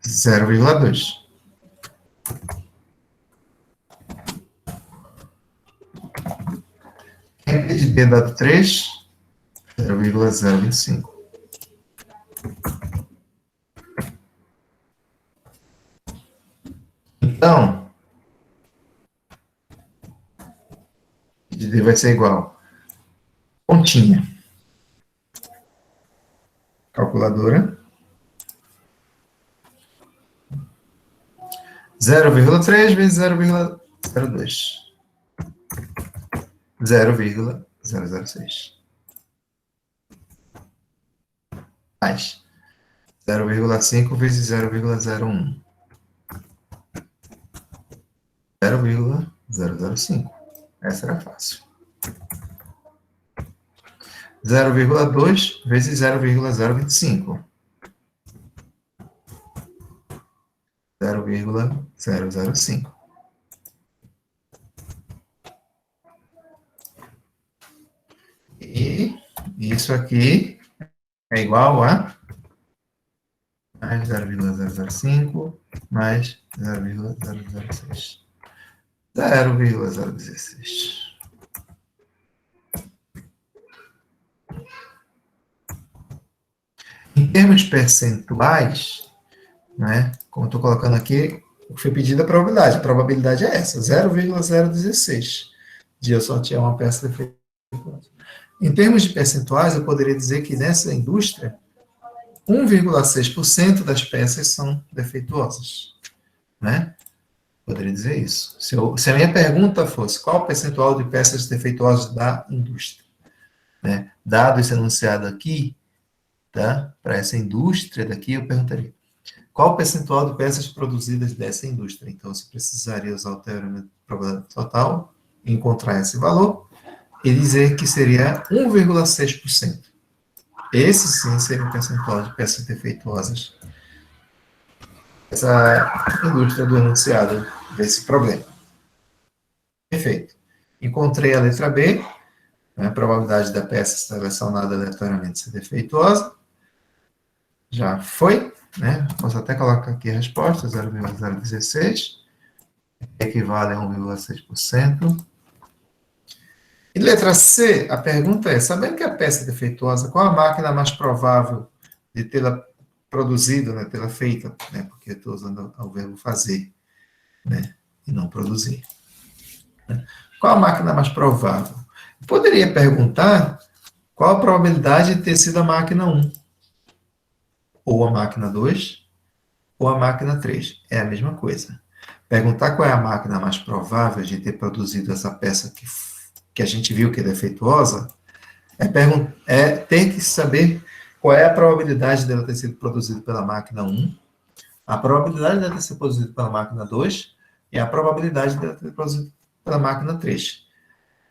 0,2. P de D dado 3, 0,025. Então, P de D vai ser igual. Pontinha. Calculadora. 0,3 vezes 0,02. 0,006. Mais 0,5 vezes 0,01. 0,005. Essa era fácil. 0,2 vezes 0,025. 0,005. E isso aqui é igual a mais 0,005 mais 0,006. 0,016. Em termos percentuais, né, como estou colocando aqui, foi pedida a probabilidade. A probabilidade é essa, 0,016 de eu sortear uma peça defeituosa. Em termos de percentuais, eu poderia dizer que nessa indústria, 1,6% das peças são defeituosas, né? Poderia dizer isso. Se a minha pergunta fosse qual o percentual de peças defeituosas da indústria, né? Dado esse enunciado aqui, tá? Para essa indústria daqui, eu perguntaria qual o percentual de peças produzidas dessa indústria. Então, você precisaria usar o teorema de probabilidade total, encontrar esse valor e dizer que seria 1,6%. Esse sim seria o percentual de peças defeituosas. Essa indústria do enunciado desse problema. Perfeito. Encontrei a letra B, né, a probabilidade da peça selecionada aleatoriamente ser defeituosa. Já foi, né? Posso até colocar aqui a resposta, 0,016, equivale a 1,6%. E letra C, a pergunta é, sabendo que a peça é defeituosa, qual a máquina mais provável de tê-la produzido, né, tê-la feita, né, porque eu estou usando o verbo fazer, né, e não produzir. Qual a máquina mais provável? Eu poderia perguntar qual a probabilidade de ter sido a máquina 1, ou a máquina 2, ou a máquina 3. É a mesma coisa. Perguntar qual é a máquina mais provável de ter produzido essa peça que a gente viu que é defeituosa, é ter que saber qual é a probabilidade dela ter sido produzida pela máquina 1, a probabilidade dela ter sido produzida pela máquina 2 e a probabilidade dela ter sido produzida pela máquina 3.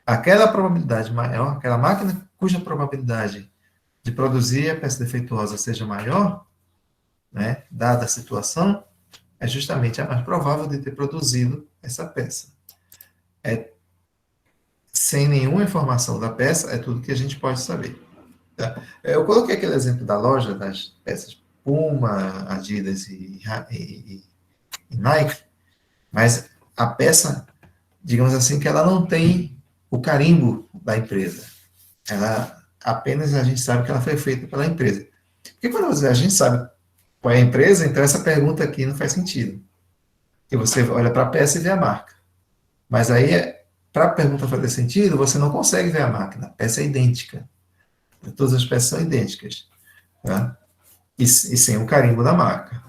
Aquela probabilidade maior, aquela máquina cuja probabilidade de produzir a peça defeituosa seja maior, né, dada a situação, é justamente a mais provável de ter produzido essa peça. Sem nenhuma informação da peça, é tudo que a gente pode saber. Tá? Eu coloquei aquele exemplo da loja, das peças Puma, Adidas e Nike, mas a peça, digamos assim, que ela não tem o carimbo da empresa. Ela apenas a gente sabe que ela foi feita pela empresa. Porque quando a gente sabe qual é a empresa, então essa pergunta aqui não faz sentido. E você olha para a peça e vê a marca. Mas aí, para a pergunta fazer sentido, você não consegue ver a máquina. A peça é idêntica. Todas as peças são idênticas. Tá? E sem o carimbo da marca.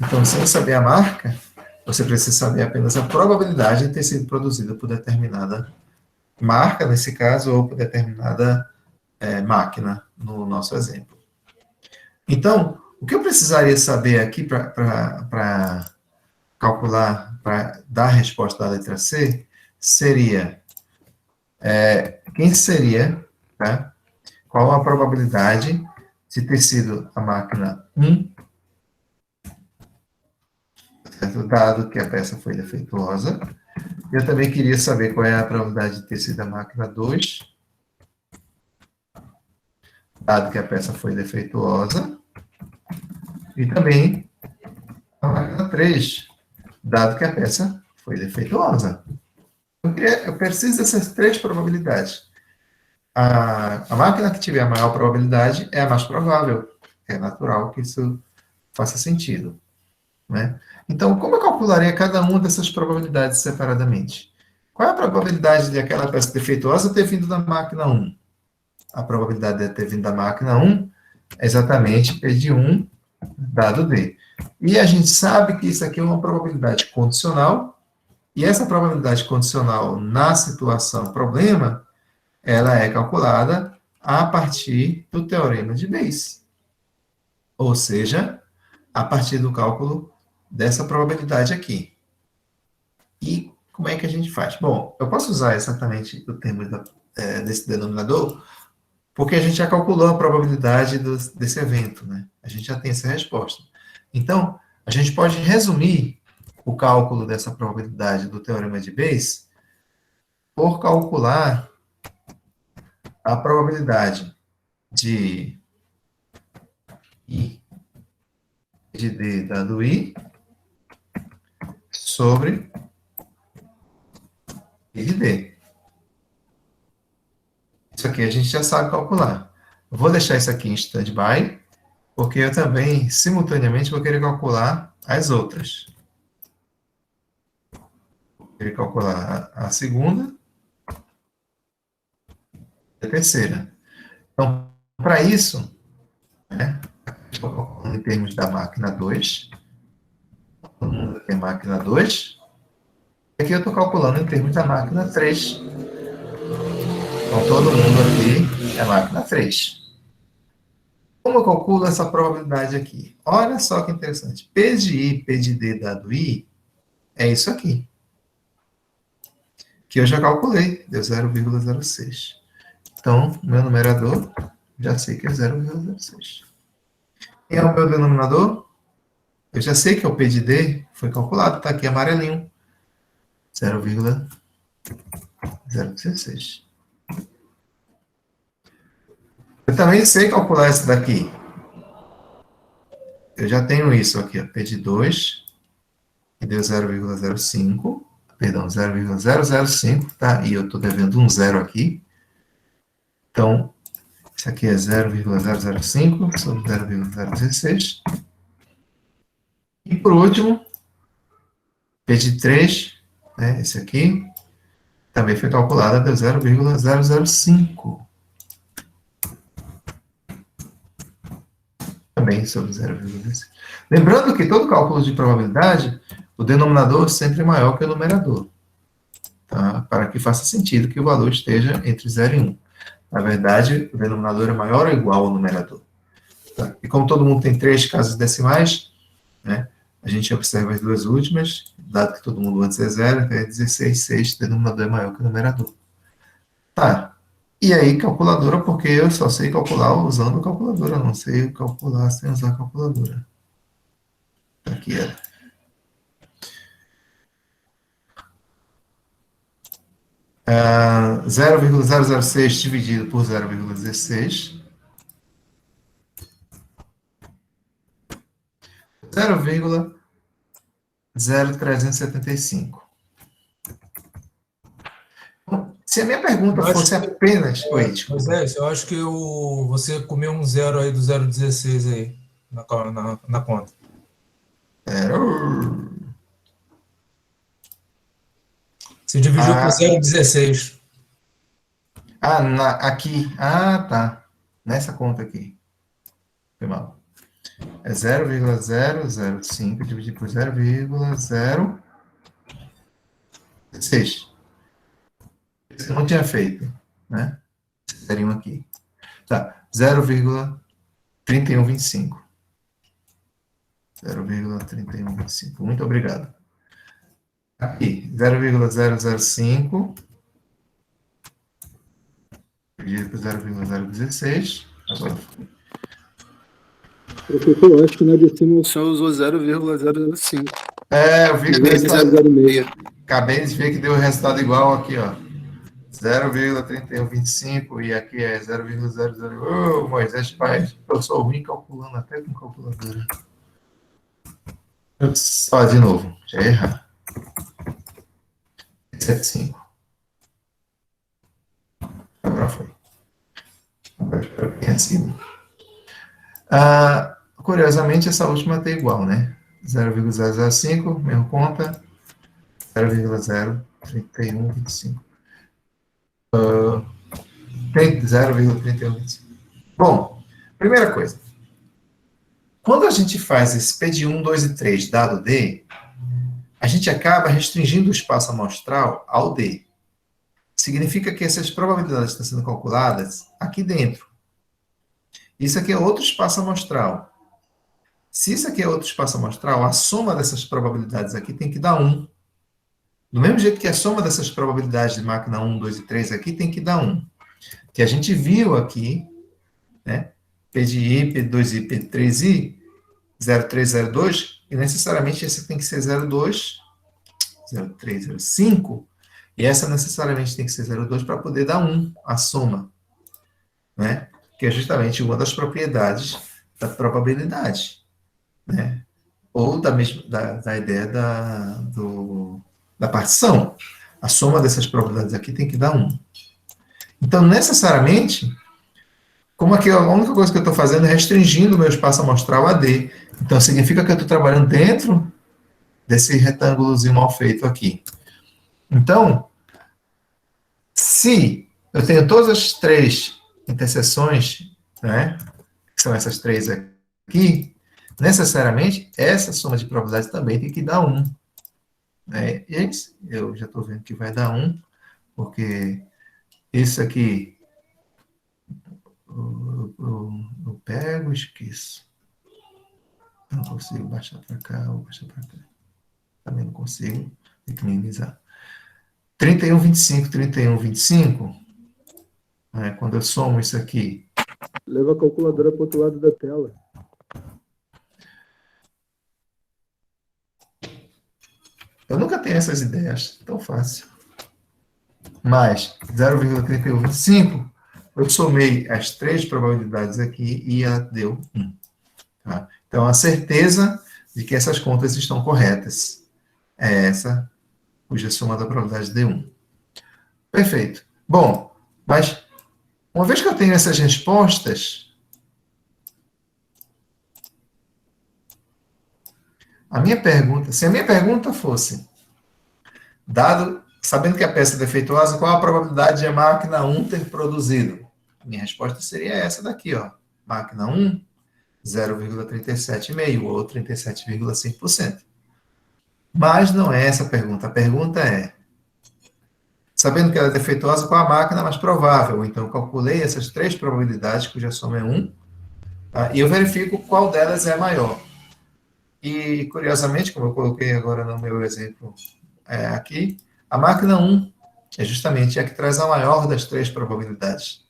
Então, sem saber a marca, você precisa saber apenas a probabilidade de ter sido produzida por determinada marca, nesse caso, ou por determinada máquina, no nosso exemplo. Então, o que eu precisaria saber aqui para calcular, para dar a resposta da letra C, seria quem seria, tá? qual a probabilidade de ter sido a máquina 1, certo? Dado que a peça foi defeituosa. Eu também queria saber qual é a probabilidade de ter sido a máquina 2, dado que a peça foi defeituosa. E também a máquina 3, dado que a peça foi defeituosa. Eu preciso dessas 3 probabilidades. A máquina que tiver a maior probabilidade é a mais provável. É natural que isso faça sentido, né? Então, como eu calcularia cada uma dessas probabilidades separadamente? Qual é a probabilidade de aquela peça defeituosa ter vindo da máquina 1? A probabilidade de ter vindo da máquina 1 é exatamente P de 1 dado D. E a gente sabe que isso aqui é uma probabilidade condicional, e essa probabilidade condicional na situação problema, ela é calculada a partir do teorema de Bayes. Ou seja, a partir do cálculo dessa probabilidade aqui. E como é que a gente faz? Bom, eu posso usar exatamente o termo desse denominador, porque a gente já calculou a probabilidade desse evento, né? A gente já tem essa resposta. Então, a gente pode resumir o cálculo dessa probabilidade do teorema de Bayes por calcular a probabilidade de I de D dado I sobre I de D. Isso aqui a gente já sabe calcular. Eu vou deixar isso aqui em stand-by, porque eu também, simultaneamente, vou querer calcular as outras. Vou querer calcular a segunda e a terceira. Então, para isso, né, estou calculando em termos da máquina 2. Todo mundo tem máquina 2. E aqui eu estou calculando em termos da máquina 3. Então, todo mundo aqui é máquina 3. Como eu calculo essa probabilidade aqui? Olha só que interessante. P de I, P de D dado I, é isso aqui. Que eu já calculei, deu 0,06. Então, meu numerador, já sei que é 0,06. Quem é o meu denominador? Eu já sei que é o P de D, foi calculado, está aqui amarelinho. 0,016. Eu também sei calcular esse daqui. Eu já tenho isso aqui, ó, P de 2, que deu 0,05, perdão, 0,005, tá? E eu estou devendo um zero aqui. Então, isso aqui é 0,005 sobre 0,016. E por último, P de 3, né, esse aqui, também foi calculado, deu 0,005. Também sobre 0,16. Lembrando que todo cálculo de probabilidade, o denominador sempre é maior que o numerador. Tá? Para que faça sentido que o valor esteja entre 0 e 1. Na verdade, o denominador é maior ou igual ao numerador. Tá? E como todo mundo tem 3 casas decimais, né, a gente observa as duas últimas, dado que todo mundo antes é 0, então é 16, 6, o denominador é maior que o numerador. Tá. E aí, calculadora, porque eu só sei calcular usando calculadora, não sei calcular sem usar calculadora. Aqui é. 0,006 dividido por 0,16. 0,0375. Se a minha pergunta fosse apenas... Oi, desculpa. Moisés, eu acho que você comeu um zero aí do 0,16 aí, na conta. Você dividiu por 0,16. Aqui. Tá. Nessa conta aqui. Foi mal. É 0,005 dividido por 0,016. Isso eu não tinha feito, né? Seriam aqui. Tá. 0,3125. 0,3125. Muito obrigado. Aqui, 0,005 dividido por 0,016. Agora foi. Professor, eu acho que na decimal você usou 0,005. Eu vi que Em deu vez de resultado. 0,06. Acabei de ver que deu o resultado igual aqui, ó. 0,3125 e aqui é 0,00. Ô, Moisés, pai, eu sou ruim calculando até com calculadora. Ó, de novo, já ia errar. 75. Agora foi. Agora espero que tenha sido. Curiosamente, essa última tem igual, né? 0,005, mesma conta. 0,03125. 0,3125. Bom, primeira coisa. Quando a gente faz esse P de 1, 2 e 3 dado D, a gente acaba restringindo o espaço amostral ao D. Significa que essas probabilidades estão sendo calculadas aqui dentro. Isso aqui é outro espaço amostral. Se isso aqui é outro espaço amostral, a soma dessas probabilidades aqui tem que dar 1. Do mesmo jeito que a soma dessas probabilidades de máquina 1, 2 e 3 aqui tem que dar 1. Que a gente viu aqui, né? P de I, P2I, P3I, 0302, e necessariamente esse tem que ser 02, 03, 05, e essa necessariamente tem que ser 02 para poder dar 1, a soma, né? Que é justamente uma das propriedades da probabilidade, né? Ou da ideia da partição. A soma dessas probabilidades aqui tem que dar 1. Então, necessariamente, como aqui a única coisa que eu estou fazendo é restringindo o meu espaço amostral a D. Então, significa que eu estou trabalhando dentro desse retângulozinho mal feito aqui. Então, se eu tenho todas as três interseções, né, que são essas três aqui, necessariamente, essa soma de probabilidades também tem que dar 1. Né? E eu já estou vendo que vai dar 1, porque isso aqui eu pego e esqueço. Não consigo baixar para cá ou baixar para cá. Também não consigo equilibrar. 31, 25, 31, 25. Né? Quando eu somo isso aqui. Leva a calculadora para o outro lado da tela. Eu nunca tenho essas ideias tão fácil. Mais 0,3125, eu somei as três probabilidades aqui e deu 1. Tá? Então, a certeza de que essas contas estão corretas é essa, cuja soma da probabilidade deu 1. Perfeito. Bom, mas uma vez que eu tenho essas respostas, se a minha pergunta fosse, sabendo que a peça é defeituosa, qual a probabilidade de a máquina 1 ter produzido? Minha resposta seria essa daqui, ó. Máquina 1, 0,37,5 ou 37,5%. Mas não é essa a pergunta. A pergunta é, sabendo que ela é defeituosa, qual a máquina mais provável? Então, eu calculei essas três probabilidades, cuja soma é 1, tá? E eu verifico qual delas é maior. E, curiosamente, como eu coloquei agora no meu exemplo aqui, a máquina 1 é justamente a que traz a maior das três probabilidades.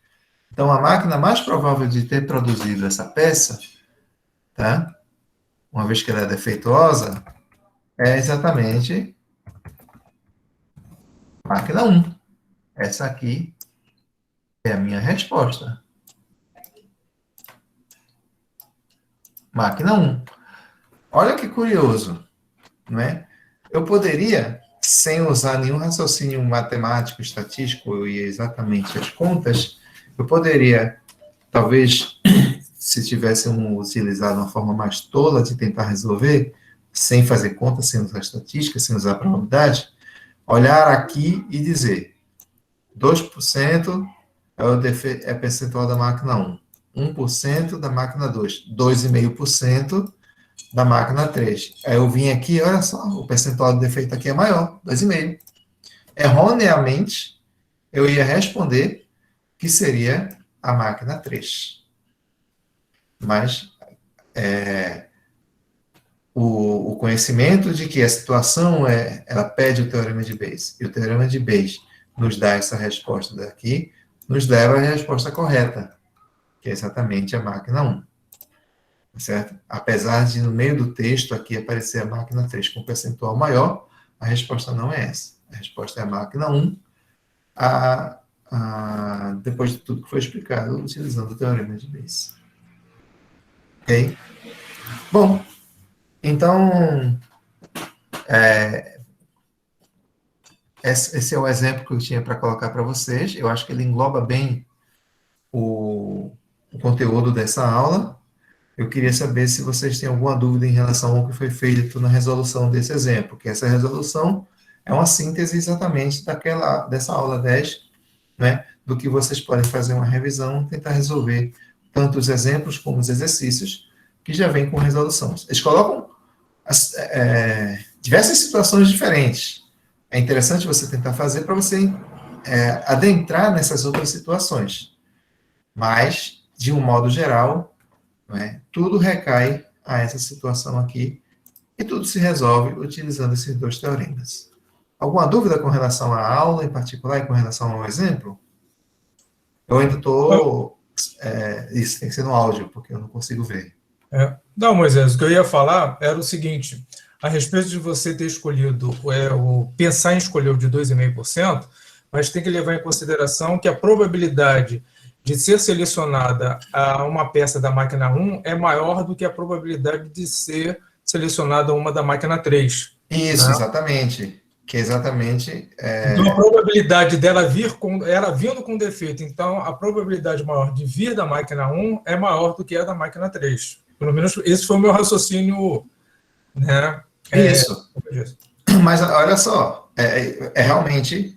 Então, a máquina mais provável de ter produzido essa peça, tá? Uma vez que ela é defeituosa, é exatamente a máquina 1. Essa aqui é a minha resposta. Máquina 1. Olha que curioso, não é? Eu poderia, sem usar nenhum raciocínio matemático, estatístico e exatamente as contas, eu poderia, talvez, se tivesse utilizado uma forma mais tola de tentar resolver, sem fazer conta, sem usar estatística, sem usar probabilidade, olhar aqui e dizer 2% é percentual da máquina 1, 1% da máquina 2, 2,5% da máquina 3. Aí eu vim aqui, olha só, o percentual de defeito aqui é maior, 2,5%. Erroneamente, eu ia responder que seria a máquina 3. Mas o conhecimento de que a situação ela pede o teorema de Bayes, e o teorema de Bayes nos dá essa resposta daqui, nos leva à resposta correta, que é exatamente a máquina 1. Certo? Apesar de no meio do texto aqui aparecer a máquina 3 com percentual maior, a resposta não é essa. A resposta é a máquina 1, depois de tudo que foi explicado, utilizando o teorema de Bayes. Ok? Bom, então, esse é o exemplo que eu tinha para colocar para vocês. Eu acho que ele engloba bem o conteúdo dessa aula. Eu queria saber se vocês têm alguma dúvida em relação ao que foi feito na resolução desse exemplo, que essa resolução é uma síntese exatamente dessa aula 10, né, do que vocês podem fazer uma revisão, tentar resolver tanto os exemplos como os exercícios que já vêm com resoluções. Eles colocam diversas situações diferentes. É interessante você tentar fazer para você adentrar nessas outras situações. Mas, de um modo geral, tudo recai a essa situação aqui e tudo se resolve utilizando esses dois teoremas. Alguma dúvida com relação à aula em particular e com relação ao exemplo? Eu ainda estou... isso tem que ser no áudio, porque eu não consigo ver. Não, Moisés, o que eu ia falar era o seguinte, a respeito de você ter escolhido, pensar em escolher o de 2,5%, mas tem que levar em consideração que a probabilidade de ser selecionada uma peça da máquina 1 é maior do que a probabilidade de ser selecionada uma da máquina 3. Isso, né? Exatamente. Que exatamente... Então, a probabilidade dela ela vindo com defeito, então a probabilidade maior de vir da máquina 1 é maior do que a da máquina 3. Pelo menos esse foi o meu raciocínio, né? Isso. Mas olha só, realmente...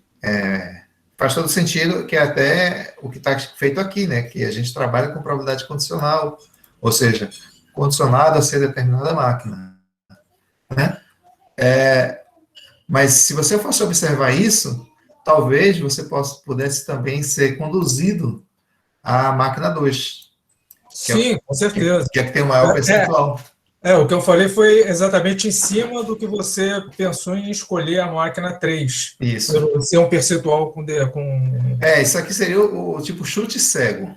faz todo sentido, que é até o que está feito aqui, né? Que a gente trabalha com probabilidade condicional, ou seja, condicionado a ser determinada máquina. Né? Mas se você fosse observar isso, talvez você pudesse também ser conduzido à máquina 2. Sim, com certeza. Que é que tem o maior percentual. O que eu falei foi exatamente em cima do que você pensou em escolher a máquina 3. Isso. Pelo ser um percentual com... Isso aqui seria o tipo chute cego.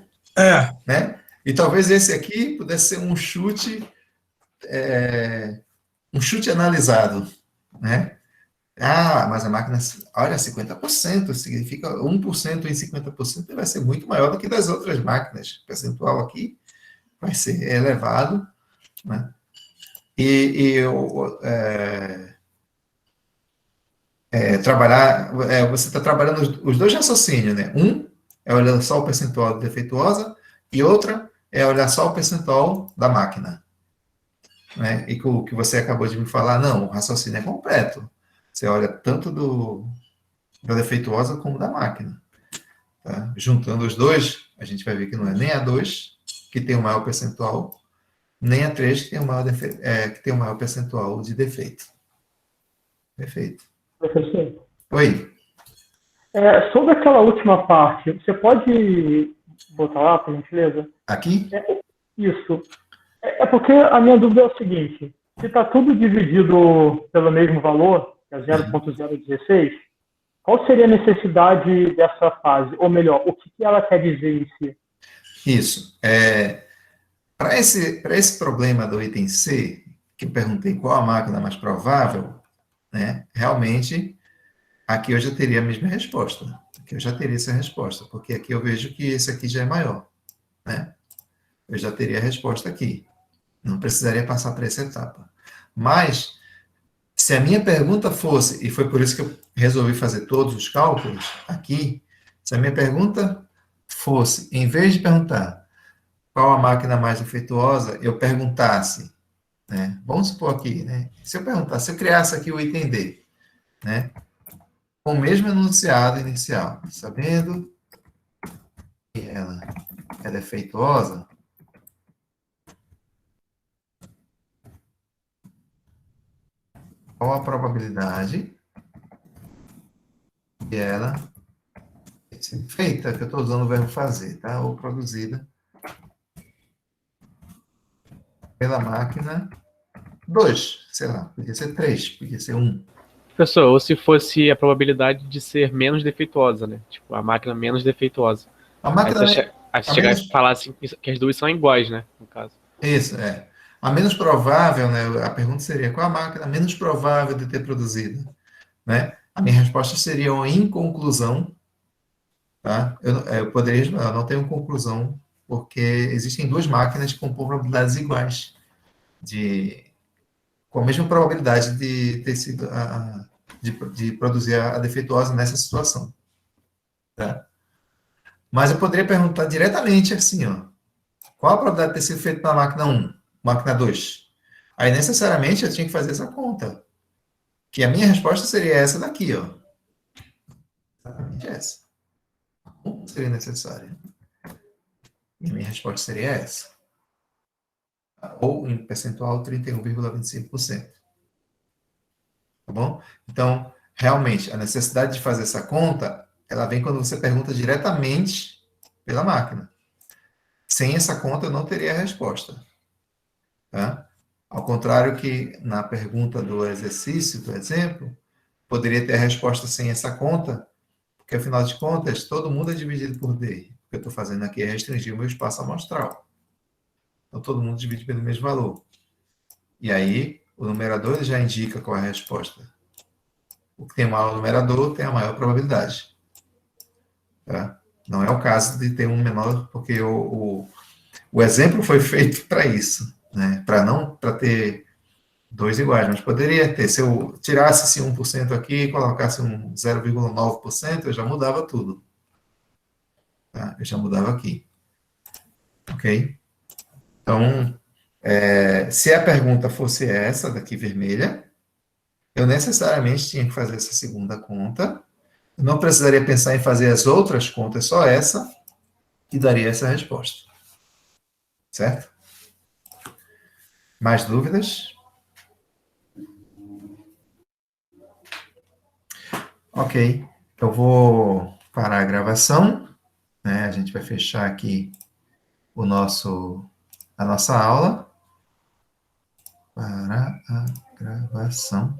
Né? E talvez esse aqui pudesse ser um chute analisado. Né? Mas a máquina, olha, 50%, significa 1% em 50% vai ser muito maior do que das outras máquinas. O percentual aqui vai ser elevado, né? Você está trabalhando os dois raciocínios, né? Um é olhar só o percentual defeituosa e outra é olhar só o percentual da máquina. Né? E o que você acabou de me falar, não, o raciocínio é completo. Você olha tanto da defeituosa como da máquina. Tá? Juntando os dois, a gente vai ver que não é nem a 2, que tem o maior percentual, nem a 3, que tem o maior percentual de defeito. Perfeito. Professor? Oi. Sobre aquela última parte, você pode botar lá, por gentileza? Aqui? Isso. Porque a minha dúvida é o seguinte, se está tudo dividido pelo mesmo valor, que é 0,016, qual seria a necessidade dessa fase? Ou melhor, o que ela quer dizer em si? Isso. Para esse problema do item C, que eu perguntei qual a máquina mais provável, né, realmente, aqui eu já teria a mesma resposta. Aqui eu já teria essa resposta, porque aqui eu vejo que esse aqui já é maior. Né? Eu já teria a resposta aqui. Não precisaria passar para essa etapa. Mas, se a minha pergunta fosse, e foi por isso que eu resolvi fazer todos os cálculos aqui, se a minha pergunta fosse, em vez de perguntar qual a máquina mais defeituosa, eu perguntasse, né? Vamos supor aqui, né? Se eu criasse aqui o item D, né? Com o mesmo enunciado inicial, sabendo que ela é defeituosa, qual a probabilidade de ela ser feita, que eu estou usando o verbo fazer, tá? Ou produzida pela máquina 2, sei lá, podia ser 3, podia ser 1. Professor, ou se fosse a probabilidade de ser menos defeituosa, né? Tipo, a máquina menos defeituosa. A máquina, Aí você a chegar menos, e falar assim que as duas são iguais, né? No caso. isso, é. A menos provável, né? A pergunta seria, qual a máquina menos provável de ter produzido, né? A minha resposta seria uma inconclusão, tá? Eu poderia responder, eu não tenho conclusão, porque existem duas máquinas com probabilidades iguais, com a mesma probabilidade de ter sido, de produzir a defeituosa nessa situação, tá? Mas eu poderia perguntar diretamente assim, ó, qual a probabilidade de ter sido feito na máquina um, máquina 2? Aí, necessariamente, eu tinha que fazer essa conta, que a minha resposta seria essa daqui, ó. Exatamente essa. Não seria necessária. E a minha resposta seria essa. Ou, em percentual, 31,25%. Tá bom? Então, realmente, a necessidade de fazer essa conta, ela vem quando você pergunta diretamente pela máquina. Sem essa conta, eu não teria a resposta. Tá? Ao contrário que na pergunta do exercício, do exemplo, poderia ter a resposta sem essa conta, porque, afinal de contas, todo mundo é dividido por D. O que eu estou fazendo aqui é restringir o meu espaço amostral. Então, todo mundo divide pelo mesmo valor. E aí, o numerador ele já indica qual é a resposta. O que tem maior numerador tem a maior probabilidade. Tá? Não é o caso de ter um menor, porque o exemplo foi feito para isso, né? Para ter dois iguais, mas poderia ter, se eu tirasse esse 1% aqui e colocasse um 0,9%, eu já mudava tudo. Tá? Eu já mudava aqui. Ok? Então, se a pergunta fosse essa, daqui vermelha, eu necessariamente tinha que fazer essa segunda conta. Eu não precisaria pensar em fazer as outras contas, só essa, que daria essa resposta. Certo? Mais dúvidas? Ok. Eu vou parar a gravação, né? A gente vai fechar aqui a nossa aula. Para a gravação.